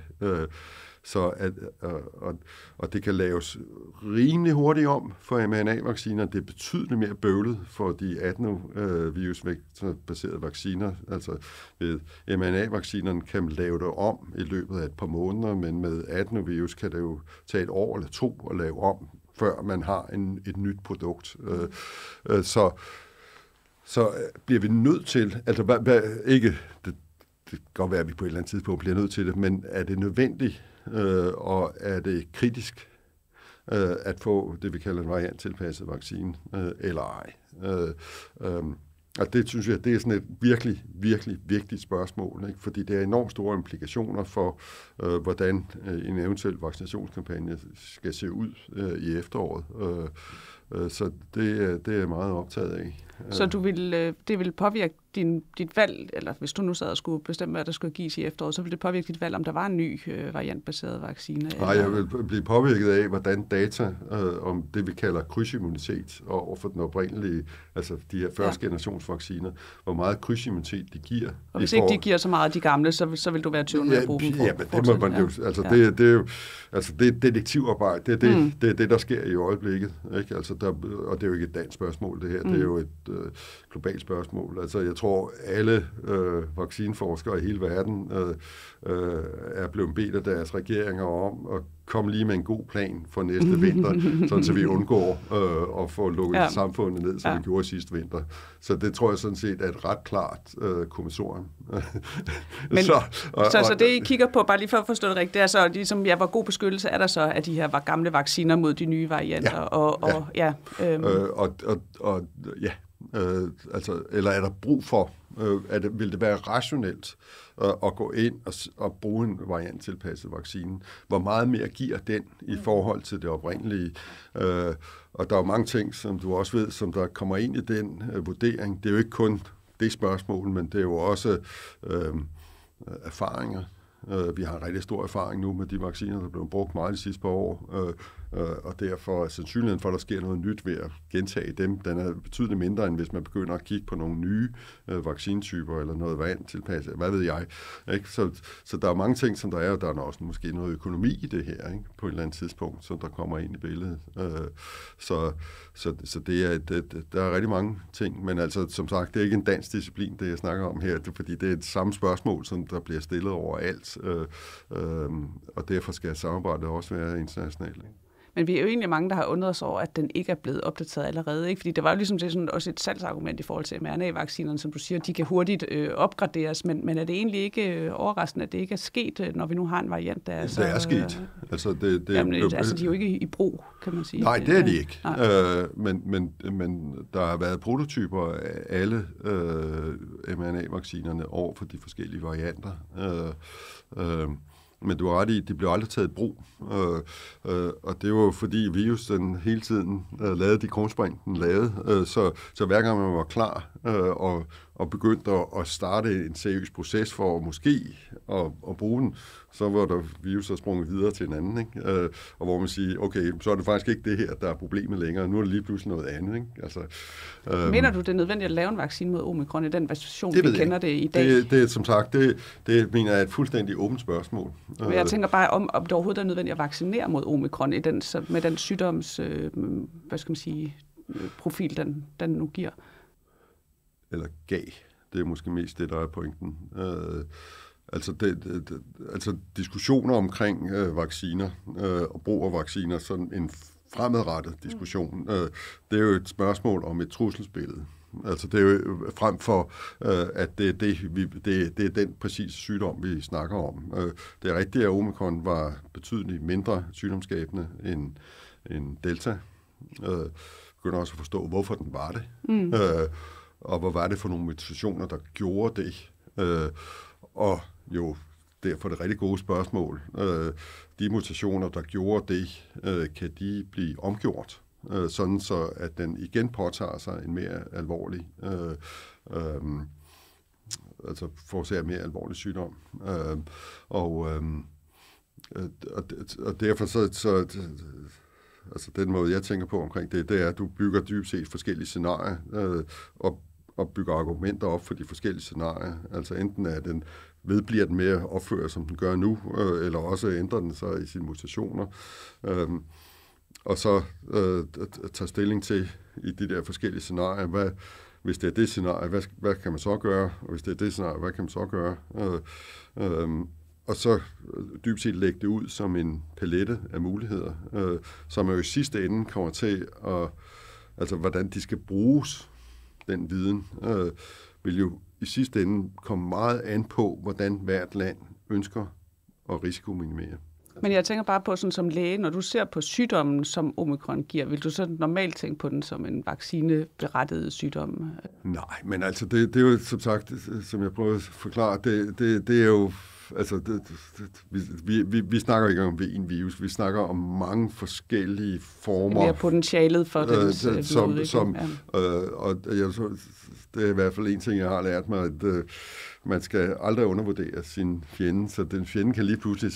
og det kan laves rimelig hurtigt om for mRNA-vacciner. Det er betydeligt mere bøvlet for de adenovirusbaserede vacciner. Altså ved mRNA-vaccinerne kan man lave det om i løbet af et par måneder, men med adenovirus kan det jo tage et år eller 2 at lave om, før man har et nyt produkt. Så bliver vi nødt til, altså ikke, det kan godt være, at vi på et eller andet tidspunkt bliver nødt til det, men er det nødvendigt, og er det kritisk at få det, vi kalder en varianttilpasset vaccine, eller ej? Og det synes jeg, det er sådan et virkelig, virkelig vigtigt spørgsmål, ikke? Fordi det er enormt store implikationer for, hvordan en eventuel vaccinationskampagne skal se ud i efteråret. Så det er jeg meget optaget af. Så det vil påvirke dit valg, eller hvis du nu sad og skulle bestemme, hvad der skulle gives i efteråret, så vil det påvirke dit valg, om der var en ny variantbaseret vaccine? Nej, jeg vil blive påvirket af, hvordan data om det, vi kalder krydsimmunitet over for den oprindelige, altså de her første generationsvacciner, hvor meget krydsimmunitet de giver. Og hvis ikke de giver så meget af de gamle, så vil du være tvivl med at bruge dem for. Ja, men det må man jo, altså det er jo, altså det er detektivarbejde, det er det, der sker i øjeblikket, ikke? Altså og det er jo ikke et dansk spørgsmål, det her, det er jo et globalt spørgsmål. Altså jeg tror, alle vaccineforskere i hele verden er blevet bedt af deres regeringer om at komme lige med en god plan for næste vinter, sådan så vi undgår at få lukket samfundet ned, som vi gjorde sidste vinter. Så det tror jeg sådan set er et ret klart kommissorium. Så det, I kigger på, bare lige for at forstå det rigtigt, det er så ligesom, hvor god beskyttelse er der så af de her gamle vacciner mod de nye varianter? Altså, eller er der brug for, vil det være rationelt at gå ind og bruge en varianttilpasset vaccine? Hvor meget mere giver den i forhold til det oprindelige? Og der er jo mange ting, som du også ved, som der kommer ind i den vurdering. Det er jo ikke kun det spørgsmål, men det er jo også erfaringer. Vi har en rigtig stor erfaring nu med de vacciner, der er blevet brugt meget de sidste par år, og derfor er sandsynligheden for, at der sker noget nyt ved at gentage dem, den er betydeligt mindre, end hvis man begynder at kigge på nogle nye vaccinetyper eller noget varianttilpasset, hvad ved jeg. Ikke? Så der er mange ting, som der er, og der er også måske noget økonomi i det her, ikke? På et eller andet tidspunkt, som der kommer ind i billedet. Så det er der er rigtig mange ting, men altså, som sagt, det er ikke en dansk disciplin, det jeg snakker om her, fordi det er et samme spørgsmål, som der bliver stillet overalt, og derfor skal samarbejdet også være internationalt. Ikke? Men vi er jo egentlig mange, der har undret os over, at den ikke er blevet opdateret allerede. Ikke? Fordi det var jo ligesom det sådan også et salgsargument i forhold til mRNA-vaccinerne, som du siger, de kan hurtigt opgraderes. Men er det egentlig ikke overraskende, at det ikke er sket, når vi nu har en variant, der er så... Det er sket. Altså, altså, de er jo ikke i brug, kan man sige. Nej, det er de ikke. Men der har været prototyper af alle mRNA-vaccinerne over for de forskellige varianter. Men du har ret i, de blev aldrig taget i brug. Og det var jo fordi virus den hele tiden lavede de krumspring, den lavede. Så hver gang man var klar og begyndte at starte en seriøs proces for måske at bruge den, så var der virus, der sprunget videre til en anden. Ikke? Og hvor man siger, okay, så er det faktisk ikke det her, der er problemet længere. Nu er det lige pludselig noget andet. Ikke? Altså, mener du, det er nødvendigt at lave en vaccine mod omikron i den version, vi kender det i dag? Det er som sagt, det mener jeg er et fuldstændig åbent spørgsmål. Men jeg tænker bare, om det overhovedet er nødvendigt at vaccinere mod omikron med den sygdoms, hvad skal man sige, profil, den nu giver. Eller gav. Det er måske mest det, der er pointen. Altså diskussioner omkring vacciner og brug af vacciner, sådan en fremadrettet diskussion, det er jo et spørgsmål om et trusselsbillede. Altså det er jo frem for, at det er den præcise sygdom, vi snakker om. Det er rigtigt, at omikron var betydeligt mindre sygdomsskabende end delta. Begynder også at forstå, hvorfor den var det. Og hvad var det for nogle mutationer, der gjorde det. Og jo, derfor det rigtig gode spørgsmål. De mutationer, der gjorde det, kan de blive omgjort, sådan så at den igen påtager sig en mere alvorlig, altså forårsager mere alvorlig sygdom. Og derfor så altså den måde, jeg tænker på omkring det er, at du bygger dybt set forskellige scenarier, og bygger argumenter op for de forskellige scenarier. Altså enten er den vedbliver den med at opføre, som den gør nu, eller også ændrer den sig i sine mutationer. Og så tager stilling til i de der forskellige scenarier, hvis det er det scenarie, hvad kan man så gøre? Og hvis det er det scenarie, hvad kan man så gøre? Og så dybt set lægge det ud som en palette af muligheder, som jo i sidste ende kommer til at, altså hvordan de skal bruges, den viden, vil jo i sidste ende komme meget an på, hvordan hvert land ønsker at risikominimere. Men jeg tænker bare på, sådan som læge, når du ser på sygdommen, som omikron giver, vil du så normalt tænke på den som en vaccineberettiget sygdom? Nej, men altså det er jo som sagt, som jeg prøver at forklare, det er jo, altså vi snakker ikke om en virus, vi snakker om mange forskellige former. Mere potentialet for dens udvikling. Og det er i hvert fald en ting, jeg har lært mig, at man skal aldrig undervurdere sin fjende, så den fjende kan lige pludselig,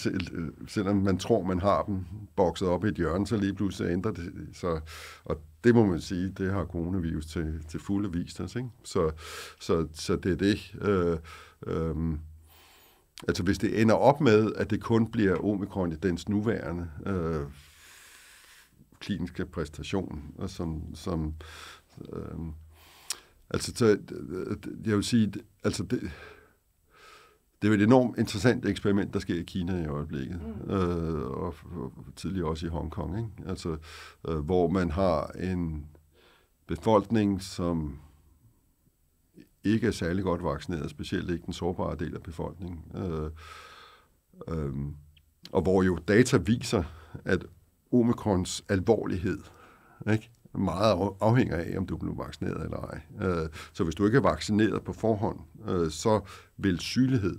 selvom man tror, man har dem bokset op i et hjørne, så lige pludselig ændrer det. Og det må man sige, det har coronavirus til fulde vist os, ikke? Så det er det. Altså hvis det ender op med, at det kun bliver omikron i dens nuværende kliniske præstation, og altså, jeg vil sige, altså det er jo et enormt interessant eksperiment, der sker i Kina i øjeblikket, og tidligere også i Hongkong, ikke? Altså, hvor man har en befolkning, som ikke er særlig godt vaccineret, specielt ikke den sårbare del af befolkningen, og hvor jo data viser, at omikrons alvorlighed, ikke, meget afhænger af, om du bliver vaccineret eller ej. Så hvis du ikke er vaccineret på forhånd, så vil sygelighed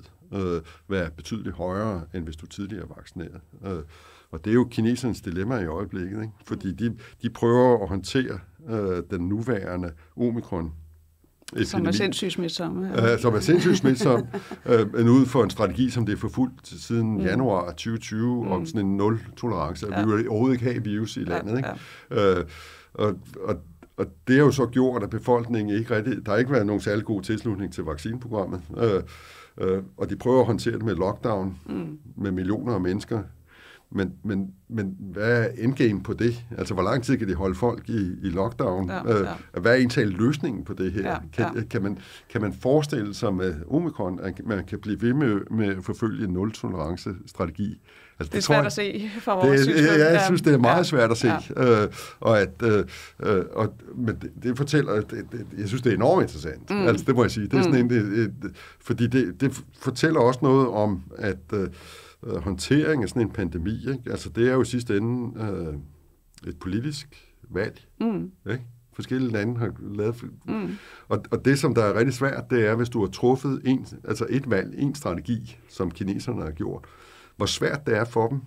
være betydeligt højere, end hvis du tidligere er vaccineret. Og det er jo kinesernes dilemma i øjeblikket, ikke? Fordi de prøver at håndtere den nuværende omikron epidemi. Som er sindssygt smitsom. Som er sindssygt smitsom, men ud for en strategi, som det er forfulgt siden januar 2020, om sådan en nul-tolerance, at vi jo overhovedet ikke have virus i landet, ikke? Og det har jo så gjort, at befolkningen ikke rigtig, der har ikke været nogen særlig god tilslutning til vaccineprogrammet, og de prøver at håndtere det med lockdown, med millioner af mennesker. Men hvad er endgame på det? Altså, hvor lang tid kan de holde folk i lockdown? Hvad er egentlig løsningen på det her? Kan man forestille sig med omikron, at man kan blive ved med at forfølge en nul-tolerance-strategi? Altså, det er svært at se fra vores synspunkt. Jeg synes, det er meget svært at se. Men det fortæller, jeg synes, det er enormt interessant. Altså, det må jeg sige. Det er sådan fordi det fortæller også noget om, at håndtering af sådan en pandemi, ikke? Altså, det er jo i sidste ende et politisk valg. Ikke? Forskellige lande har lavet. Og det, som der er rigtig svært, det er, hvis du har truffet et valg, en strategi, som kineserne har gjort, hvor svært det er for dem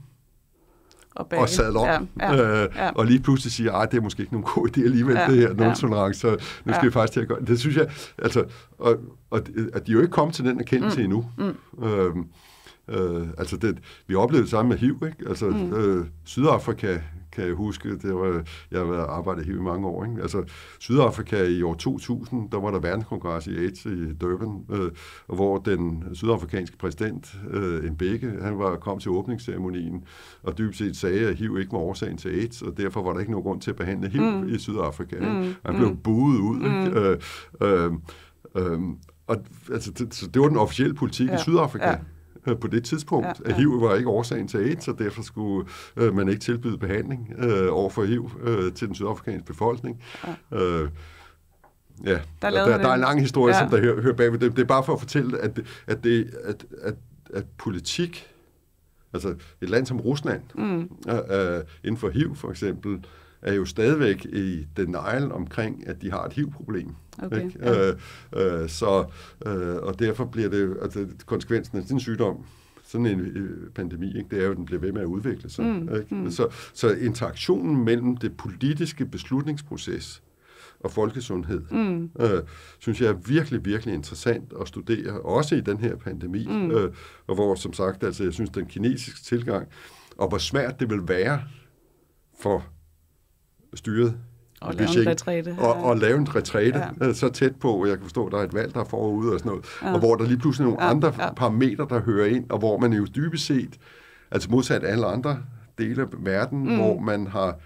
og sadle op, og lige pludselig sige, det er måske ikke nogen god idé alligevel, det her nul-tolerance, så nu skal vi faktisk til at gøre det. Det synes jeg, altså, og de er jo ikke kommet til den erkendelse endnu. Vi oplevede det samme med HIV, ikke? Altså, Sydafrika, kan jeg huske, jeg har været arbejdet HIV i mange år, ikke? Altså, Sydafrika i år 2000, der var der verdenskongres i AIDS i Durban, hvor den sydafrikanske præsident, Mbeki, han kom til åbningsceremonien, og dybt set sagde, at HIV ikke var årsagen til AIDS, og derfor var der ikke nogen grund til at behandle HIV i Sydafrika. Han blev buet ud, ikke? Og altså, det var den officielle politik i Sydafrika. På det tidspunkt, at HIV var ikke årsagen til AIDS, og derfor skulle man ikke tilbyde behandling over for HIV til den sydafrikanske befolkning. Der er en lang historie, som der hører bagved. Det er bare for at fortælle, at politik, altså et land som Rusland, inden for HIV for eksempel, er jo stadigvæk i denial omkring, at de har et HIV-problem. Okay, og derfor bliver det, altså konsekvensen af sin sygdom, sådan en pandemi, ikke, det er jo, at den bliver ved med at udvikle sig. Så interaktionen mellem det politiske beslutningsproces og folkesundhed, synes jeg er virkelig, virkelig interessant at studere, også i den her pandemi, og hvor, som sagt, altså, jeg synes, den kinesiske tilgang, og hvor svært det vil være for styret Og lave en retræte. Og lave en retræte så tæt på, jeg kan forstå, at der er et valg, der er forude og sådan noget, og hvor der lige pludselig er nogle andre parametre, der hører ind, og hvor man jo dybest set, altså modsat alle andre dele af verden, hvor man har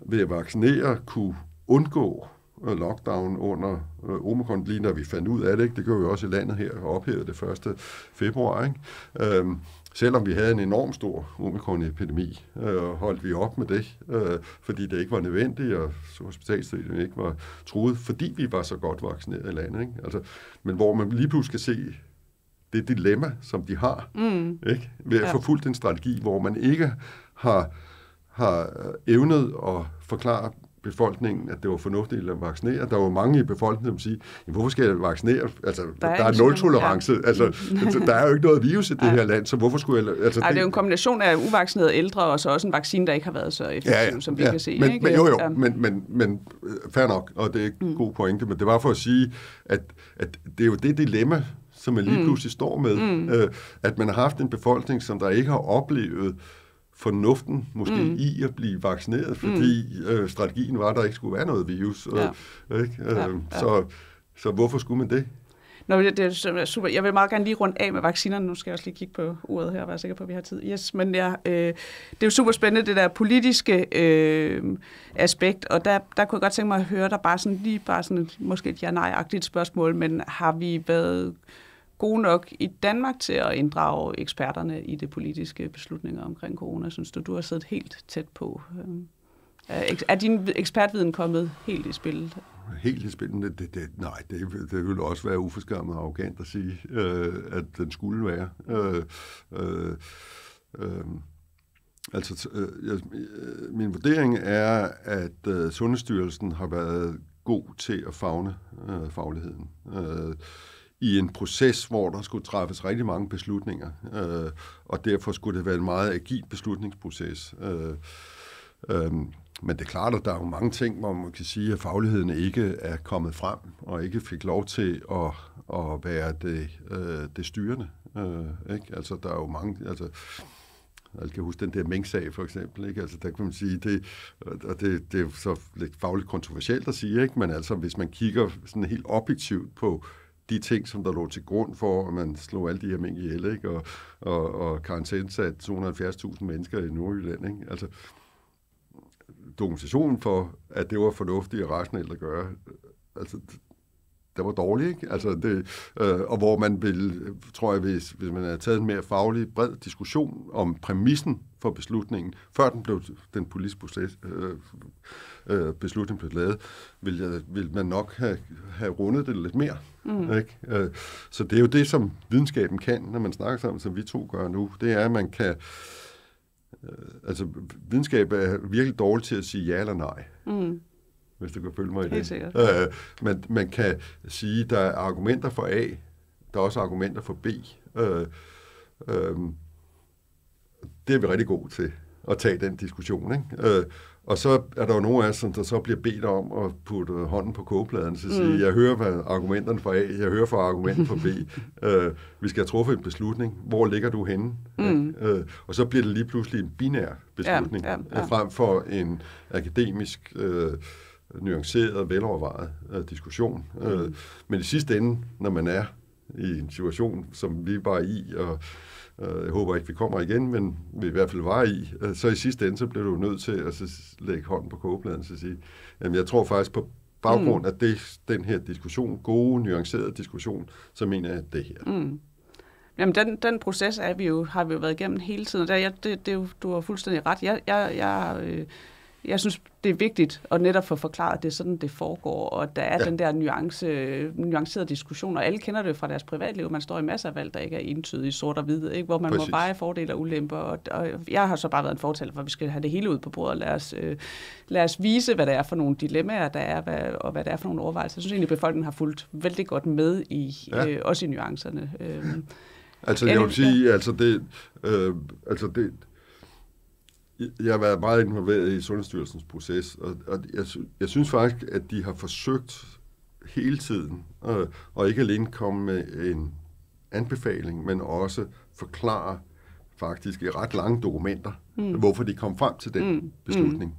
ved at vaccinere kunne undgå lockdown under Omikron, lige når vi fandt ud af det. Ikke? Det gjorde vi også i landet her, og ophævede det 1. februar. Ikke? Selvom vi havde en enorm stor Omikron-epidemi, holdt vi op med det, fordi det ikke var nødvendigt, og hospitalsdelen ikke var truet, fordi vi var så godt vaccineret i landet. Ikke? Altså, men hvor man lige pludselig skal se det dilemma, som de har, ikke? Ved at forfulgt en strategi, hvor man ikke har evnet at forklare befolkningen, at det var fornuftigt at vaccinere. Der var mange i befolkningen, som siger, hvorfor skal jeg vaccinere? Altså, der er nul-tolerance. Ja. Altså, der er jo ikke noget virus i det her land, så hvorfor skulle jeg... Altså, det er jo en kombination af uvaccinerede ældre, og så også en vaccine, der ikke har været så effektiv, som vi kan se. Men, ikke? Men fair nok, og det er en god pointe, men det var for at sige, at det er jo det dilemma, som man lige pludselig står med, at man har haft en befolkning, som der ikke har oplevet fornuften måske i at blive vaccineret, fordi strategien var, at der ikke skulle være noget virus. Ikke? Så hvorfor skulle man det? Nå, det er super. Jeg vil meget gerne lige runde af med vaccinerne. Nu skal jeg også lige kigge på uret her og være sikker på, at vi har tid. Yes, men det er jo super spændende, det der politiske aspekt, og der kunne jeg godt tænke mig at høre dig bare sådan måske et ja-nej-agtigt spørgsmål, men har vi været gode nok i Danmark til at inddrage eksperterne i det politiske beslutninger omkring corona? Synes du har siddet helt tæt på? Er din ekspertviden kommet helt i spil? Helt i spil? Nej, det ville også være uforskammet og arrogant at sige, at den skulle være. Min vurdering er, at Sundhedsstyrelsen har været god til at favne fagligheden. I en proces, hvor der skulle træffes rigtig mange beslutninger, og derfor skulle det være en meget agil beslutningsproces. Men det er klart, at der er jo mange ting, hvor man kan sige, at fagligheden ikke er kommet frem, og ikke fik lov til at være det styrende. Ikke? Altså, der er jo mange... Altså, jeg kan huske den der Mink-sag, for eksempel. Ikke? Altså, der kan man sige, det er jo så lidt fagligt kontroversielt at sige, ikke? Men altså, hvis man kigger sådan helt objektivt på de ting, som der lå til grund for, at man slog alle de her mink ihjel, ikke? Og karantænesatte 270.000 mennesker i Nordjylland. Ikke? Altså, dokumentationen for, at det var fornuftigt og rationelt at gøre, altså, det var dårligt, ikke? Altså, og hvor man vil, tror jeg, hvis man havde taget en mere faglig, bred diskussion om præmissen for beslutningen, før den politiske proces, beslutning blev lavet, vil man nok have rundet det lidt mere. Ikke? Så det er jo det, som videnskaben kan, når man snakker sammen, som vi to gør nu. Det er, at man kan... altså, videnskab er virkelig dårligt til at sige ja eller nej. Hvis du kan følge mig i det. Men man kan sige, at der er argumenter for A, der er også argumenter for B. Det er vi rigtig gode til, at tage den diskussion. Ikke? Og så er der jo nogle af os, som der så bliver bedt om at putte hånden på kogepladen, så sige, jeg hører hvad argumenterne for A, jeg hører for argumenten for B. Vi skal have truffet en beslutning. Hvor ligger du henne? Og så bliver det lige pludselig en binær beslutning, frem for en akademisk, nuanceret, velovervejet diskussion. Men i sidste ende, når man er i en situation, som vi var i, og jeg håber ikke, vi kommer igen, men vi i hvert fald var i, så i sidste ende, så bliver du nødt til at lægge hånden på kogepladen og sige, jamen jeg tror faktisk på baggrund af den her diskussion, gode, nuancerede diskussion, så mener jeg det her. Jamen den proces har vi jo været igennem hele tiden, og du har fuldstændig ret. Jeg synes, det er vigtigt at netop få forklaret, at det er sådan, det foregår, og at der er den der nuancerede diskussion, og alle kender det fra deres privatliv. Man står i masser af valg, der ikke er entydige sort og hvid, ikke? Hvor man må veje fordele og ulemper. Og jeg har så bare været en fortaler for, at vi skal have det hele ud på bordet, og lad os vise, hvad det er for nogle dilemmaer, der er, og hvad det er for nogle overvejelser. Jeg synes egentlig, at befolkningen har fulgt vældig godt med i også i nuancerne. Altså, jeg vil sige, jeg har været meget involveret i Sundhedsstyrelsens proces, og jeg synes faktisk, at de har forsøgt hele tiden, og ikke alene komme med en anbefaling, men også forklare faktisk i ret lange dokumenter, hvorfor de kom frem til den beslutning.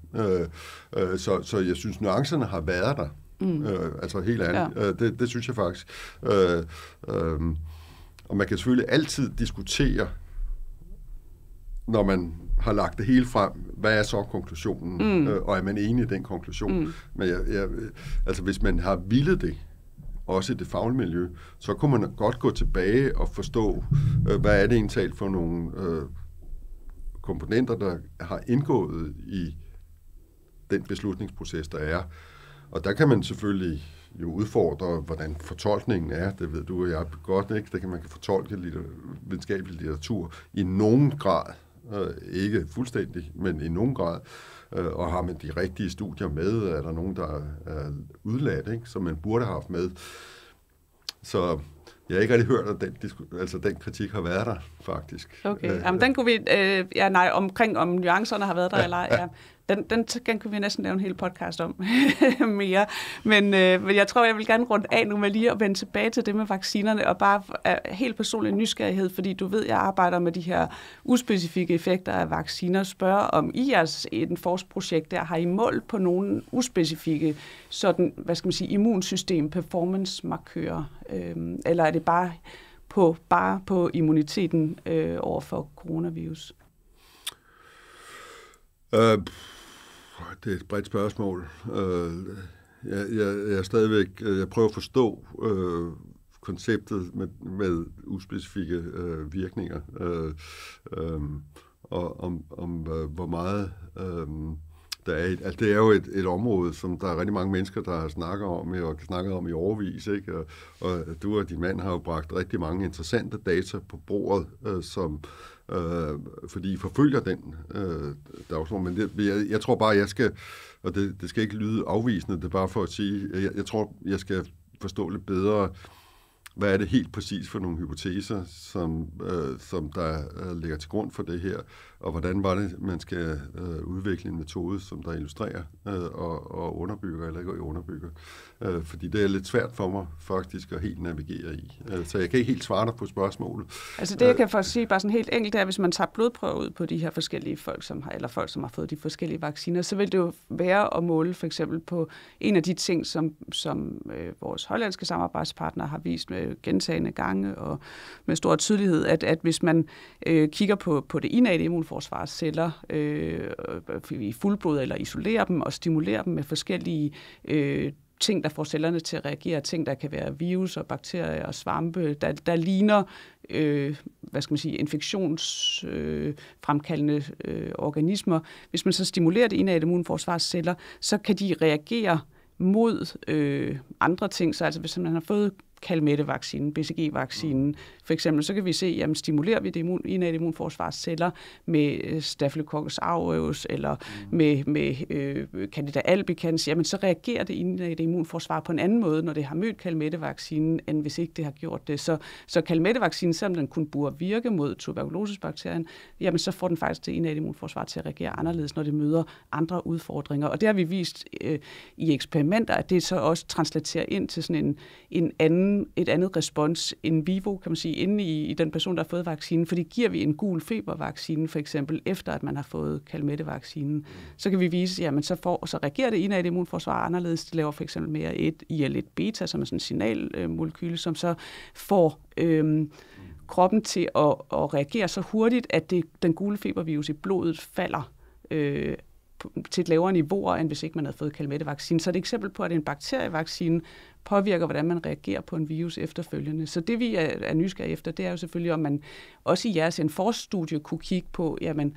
Så jeg synes, nuancerne har været der. Altså helt ærligt. Ja. Det synes jeg faktisk. Og man kan selvfølgelig altid diskutere, når man har lagt det hele frem, hvad er så konklusionen, og er man enig i den konklusion? Men altså hvis man har villet det, også i det faglige miljø, så kunne man godt gå tilbage og forstå, hvad er det egentlig for nogle komponenter, der har indgået i den beslutningsproces, der er. Og der kan man selvfølgelig jo udfordre, hvordan fortolkningen er. Det ved du og jeg godt, ikke? Der kan man fortolke videnskabelig litteratur i nogen grad. Ikke fuldstændig, men i nogen grad. Og har man de rigtige studier med, er der nogen, der er udladt, ikke? Som man burde have haft med. Så jeg har ikke rigtig hørt, at den kritik har været der, faktisk. Okay, jamen den kunne vi, om nuancerne har været der eller ej, ja. Den kunne vi næsten lave en hel podcast om mere. Men jeg tror, jeg vil gerne runde af nu med lige at vende tilbage til det med vaccinerne, og bare helt personlig nysgerrighed, fordi du ved, jeg arbejder med de her uspecifikke effekter af vacciner. Spørger om i jeres forskningsprojekt der har I mål på nogle uspecifikke sådan, hvad skal man sige, immunsystem performance-markører, eller er det bare på immuniteten over for coronavirus? Det er et bredt spørgsmål. Jeg stadigvæk jeg prøver at forstå konceptet med uspecifikke virkninger, og om hvor meget der er. Altså, det er jo et område, som der er rigtig mange mennesker, der har snakket om i årevis, ikke? Og du og din mand har jo bragt rigtig mange interessante data på bordet, som fordi I forfølger den dagsorden. Men jeg tror bare, jeg skal, og det skal ikke lyde afvisende, det er bare for at sige, jeg tror, jeg skal forstå lidt bedre, hvad er det helt præcis for nogle hypoteser, som der ligger til grund for det her, og hvordan var det, man skal udvikle en metode, som der illustrerer og underbygger, eller ikke underbygger. Fordi det er lidt svært for mig faktisk at helt navigere i. Så jeg kan ikke helt svare dig på spørgsmålet. Altså det, jeg kan sige bare sådan helt enkelt, er, at hvis man tager blodprøver ud på de her forskellige folk, som har fået de forskellige vacciner, så vil det jo være at måle for eksempel på en af de ting, som vores hollandske samarbejdspartnere har vist med gentagne gange og med stor tydelighed, at hvis man kigger på det innate immunforsvars celler i fuldblod eller isolerer dem og stimulerer dem med forskellige ting, der får cellerne til at reagere, ting, der kan være virus og bakterier og svampe, der ligner infektionsfremkaldende organismer. Hvis man så stimulerer det innate immunforsvars celler, så kan de reagere mod andre ting. Så altså hvis man har fået Calmette-vaccinen, BCG-vaccinen, for eksempel, så kan vi se, jamen stimulerer vi det innate immunforsvars celler med Staphylococcus aureus eller med Candida albicans, jamen så reagerer det innate immunforsvar på en anden måde, når det har mødt Calmette-vaccinen, end hvis ikke det har gjort det. Så Calmette-vaccinen, selvom den kun burde virke mod tuberkulosisbakterien, jamen så får den faktisk det innate immunforsvar til at reagere anderledes, når det møder andre udfordringer. Og det har vi vist i eksperimenter, at det så også translaterer ind til sådan et andet respons in vivo, kan man sige, inde i den person, der har fået vaccinen. Fordi giver vi en gul febervaccine, for eksempel, efter at man har fået Calmette-vaccinen, så kan vi vise, jamen så reagerer det innate immunforsvar anderledes. Det laver for eksempel mere IL-1-beta, som er sådan en signalmolekyle, som så får kroppen til at reagere så hurtigt, at den gule febervirus i blodet falder til et lavere niveau, end hvis ikke man havde fået Calmette-vaccinen. Så det er et eksempel på, at en bakterievaccine påvirker, hvordan man reagerer på en virus efterfølgende. Så det, vi er nysgerrige efter, det er jo selvfølgelig, om man også i jeres forskningsstudie kunne kigge på, jamen,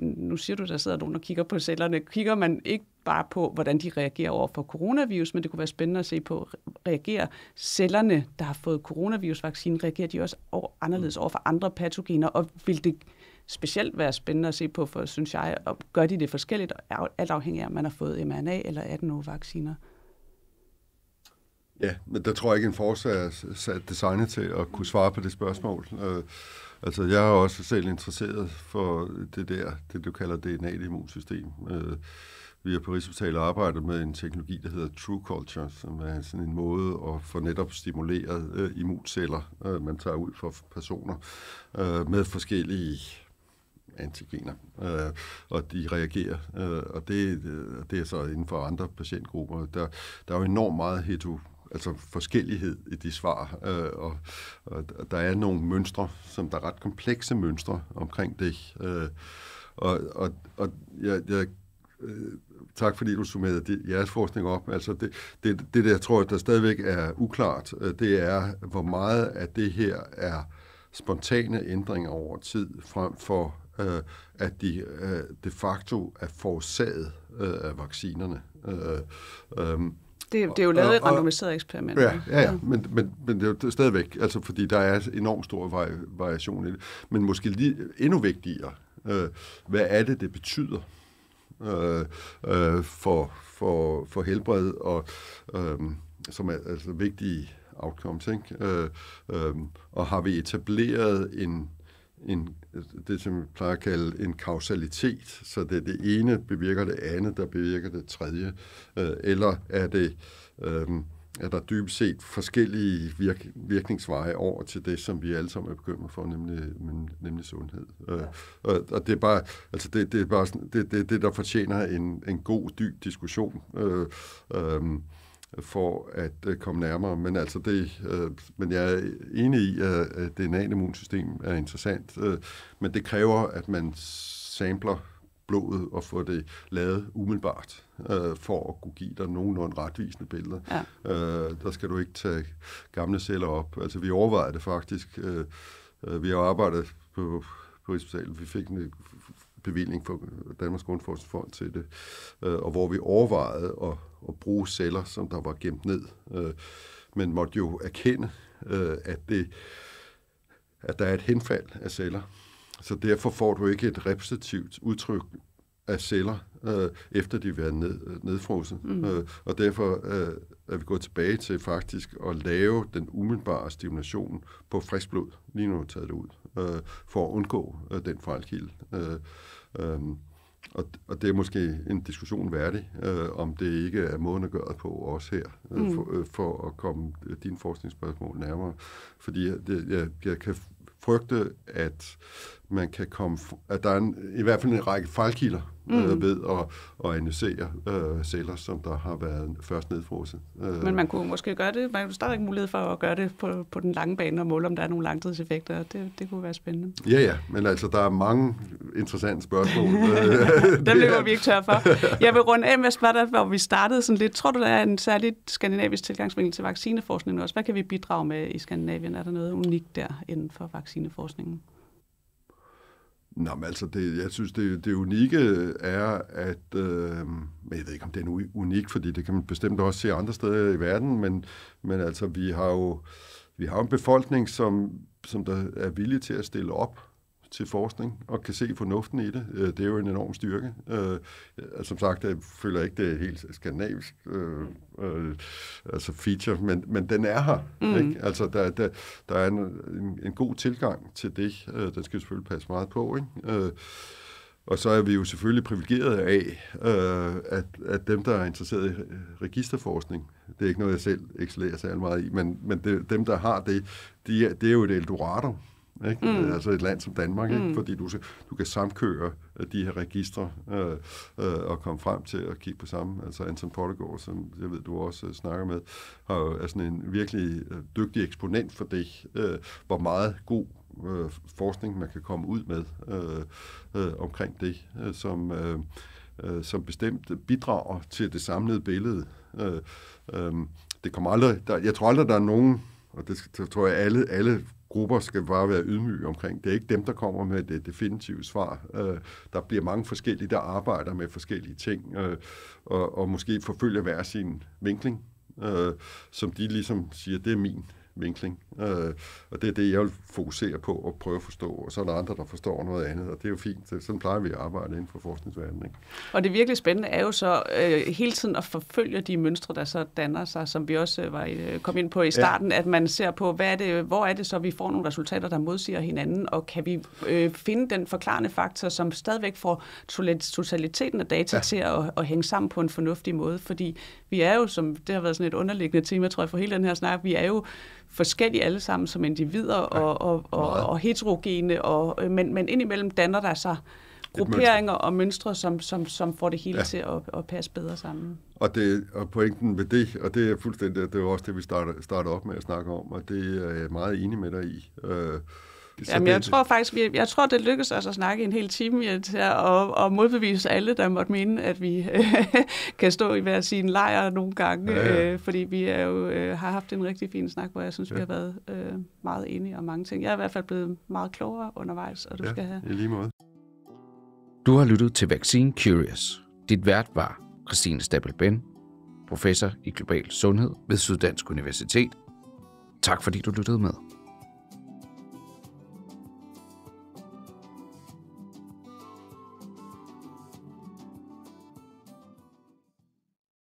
nu siger du, der sidder nogen og kigger på cellerne. Kigger man ikke bare på, hvordan de reagerer over for coronavirus, men det kunne være spændende at se på, reagerer cellerne, der har fået coronavirusvaccinen, reagerer de også anderledes over for andre patogener, og vil det specielt være spændende at se på, for synes jeg, og gør de det forskelligt, alt afhængig af, om man har fået mRNA eller adenovacciner? Ja, men der tror jeg ikke, en forsker er sat designet til at kunne svare på det spørgsmål. Altså, jeg er også selv interesseret for det du kalder DNA-immunsystem. Vi har på Rigshospitalet arbejdet med en teknologi, der hedder True Culture, som er sådan en måde at få netop stimuleret immunceller, man tager ud for personer med forskellige antigener, og de reagerer. Og det er så inden for andre patientgrupper. Der er jo enormt meget forskellighed i de svar, og der er nogle mønstre, som der er ret komplekse mønstre omkring det. Og jeg tak fordi du summerede jeres forskning op. Altså det jeg tror, der stadigvæk er uklart, det er, hvor meget af det her er spontane ændringer over tid, frem for at de de facto er forårsaget af vaccinerne. Det er jo lavet i randomiseret eksperiment. Ja. Men det er jo stadigvæk, altså fordi der er enormt stor variation i det. Men måske lige endnu vigtigere, hvad er det betyder for helbred, og som er altså vigtige outcomes, ikke? Og har vi etableret det, som vi plejer at kalde en kausalitet, så det ene bevirker det andet, der bevirker det tredje, eller er der dybest set forskellige virkningsveje over til det, som vi alle sammen er bekymret for, nemlig sundhed. Og det er bare, altså det er bare det, der fortjener en god, dyb diskussion, for at komme nærmere. Men altså men jeg er enig i, at DNA-immunsystem er interessant, men det kræver, at man sampler blodet og får det lavet umiddelbart, for at kunne give dig nogenlunde retvisende billeder. Ja. Der skal du ikke tage gamle celler op. Altså vi overvejede det faktisk. Vi har arbejdet på Rigshospitalet. Vi fik en bevilling fra Danmarks Grundforskningsfond til det, og hvor vi overvejede at bruge celler, som der var gemt ned. Men måtte jo erkende, at der er et henfald af celler. Så derfor får du ikke et repræsentativt udtryk af celler, efter de har været nedfrosset. Og derfor er vi gået tilbage til faktisk at lave den umiddelbare stimulation på frisk blod, lige nu taget det ud, for at undgå den fejlkilde. Og det er måske en diskussion værdig, om det ikke er måden at gøre det på også her, for at komme dine forskningsspørgsmål nærmere. Fordi jeg kan frygte, at man kan at der er i hvert fald en række fejlkilder ved at analysere celler, som der har været først nedfrosset. Men man kunne måske gøre det, man har stadig mulighed for at gøre det på den lange bane og måle, om der er nogle langtidseffekter. Det kunne være spændende. Ja, men altså, der er mange interessante spørgsmål. Dem løber vi ikke tør for. Jeg vil runde af med at spørge dig, hvor vi startede sådan lidt. Tror du, der er en særlig skandinavisk tilgangsvinkel til vaccineforskningen også? Hvad kan vi bidrage med i Skandinavien? Er der noget unikt der inden for vaccineforskningen? Nå, men altså, jeg synes, det unikke er, at jeg ved ikke, om det er unik, fordi det kan man bestemt også se andre steder i verden, men altså, vi har jo en befolkning, som der er villig til at stille op til forskning og kan se fornuften i det. Det er jo en enorm styrke. Som sagt, jeg føler ikke, det er helt skandinavisk altså feature, men den er her. Ikke? Altså, der er en god tilgang til det. Den skal selvfølgelig passe meget på. Ikke? Og så er vi jo selvfølgelig privilegeret af, at dem, der er interesseret i registerforskning, det er ikke noget, jeg selv excellerer særlig meget i, men dem, der har det, det er jo et Eldorado. Ikke? Altså et land som Danmark, ikke? Fordi du kan samkøre de her registre og komme frem til at kigge på samme. Altså Anton Pottegård, som jeg ved, du også snakker med, er sådan en virkelig dygtig eksponent for det, hvor meget god forskning man kan komme ud med omkring det, som bestemt bidrager til det samlede billede. Det kommer aldrig, jeg tror aldrig, der er nogen, og det tror jeg alle grupper skal bare være ydmyge omkring. Det er ikke dem, der kommer med det definitive svar. Der bliver mange forskellige, der arbejder med forskellige ting, og måske forfølger hver sin vinkling, som de ligesom siger, det er min vinkling. Og det er det, jeg vil fokusere på og prøve at forstå. Og så er der andre, der forstår noget andet, og det er jo fint. Sådan plejer vi at arbejde inden for forskningsverdenen. Ikke? Og det virkelig spændende er jo så hele tiden at forfølge de mønstre, der så danner sig, som vi også kom ind på i starten, at man ser på, hvor er det så, vi får nogle resultater, der modsiger hinanden, og kan vi finde den forklarende faktor, som stadigvæk får totaliteten af data til at hænge sammen på en fornuftig måde, fordi vi er jo, som det har været sådan et underliggende tema, tror jeg, for hele den her snak, vi er jo forskellige alle sammen som individer og heterogene, men indimellem danner der sig grupperinger og mønstre, som får det hele til at passe bedre sammen. Og pointen ved det, og det er fuldstændig, det er også det, vi starter op med at snakke om, og det er jeg meget enig med dig i. Jamen, jeg tror faktisk, det lykkes os at snakke en hel time til at modbevise alle, der måtte mene, at vi kan stå i hver sin lejr nogle gange, fordi vi har haft en rigtig fin snak, hvor jeg synes, vi har været meget enige om mange ting. Jeg er i hvert fald blevet meget klogere undervejs, og du skal have... i lige måde. Du har lyttet til Vaccine Curious. Dit vært var Christine Stabell-Benn, professor i global sundhed ved Syddansk Universitet. Tak fordi du lyttede med.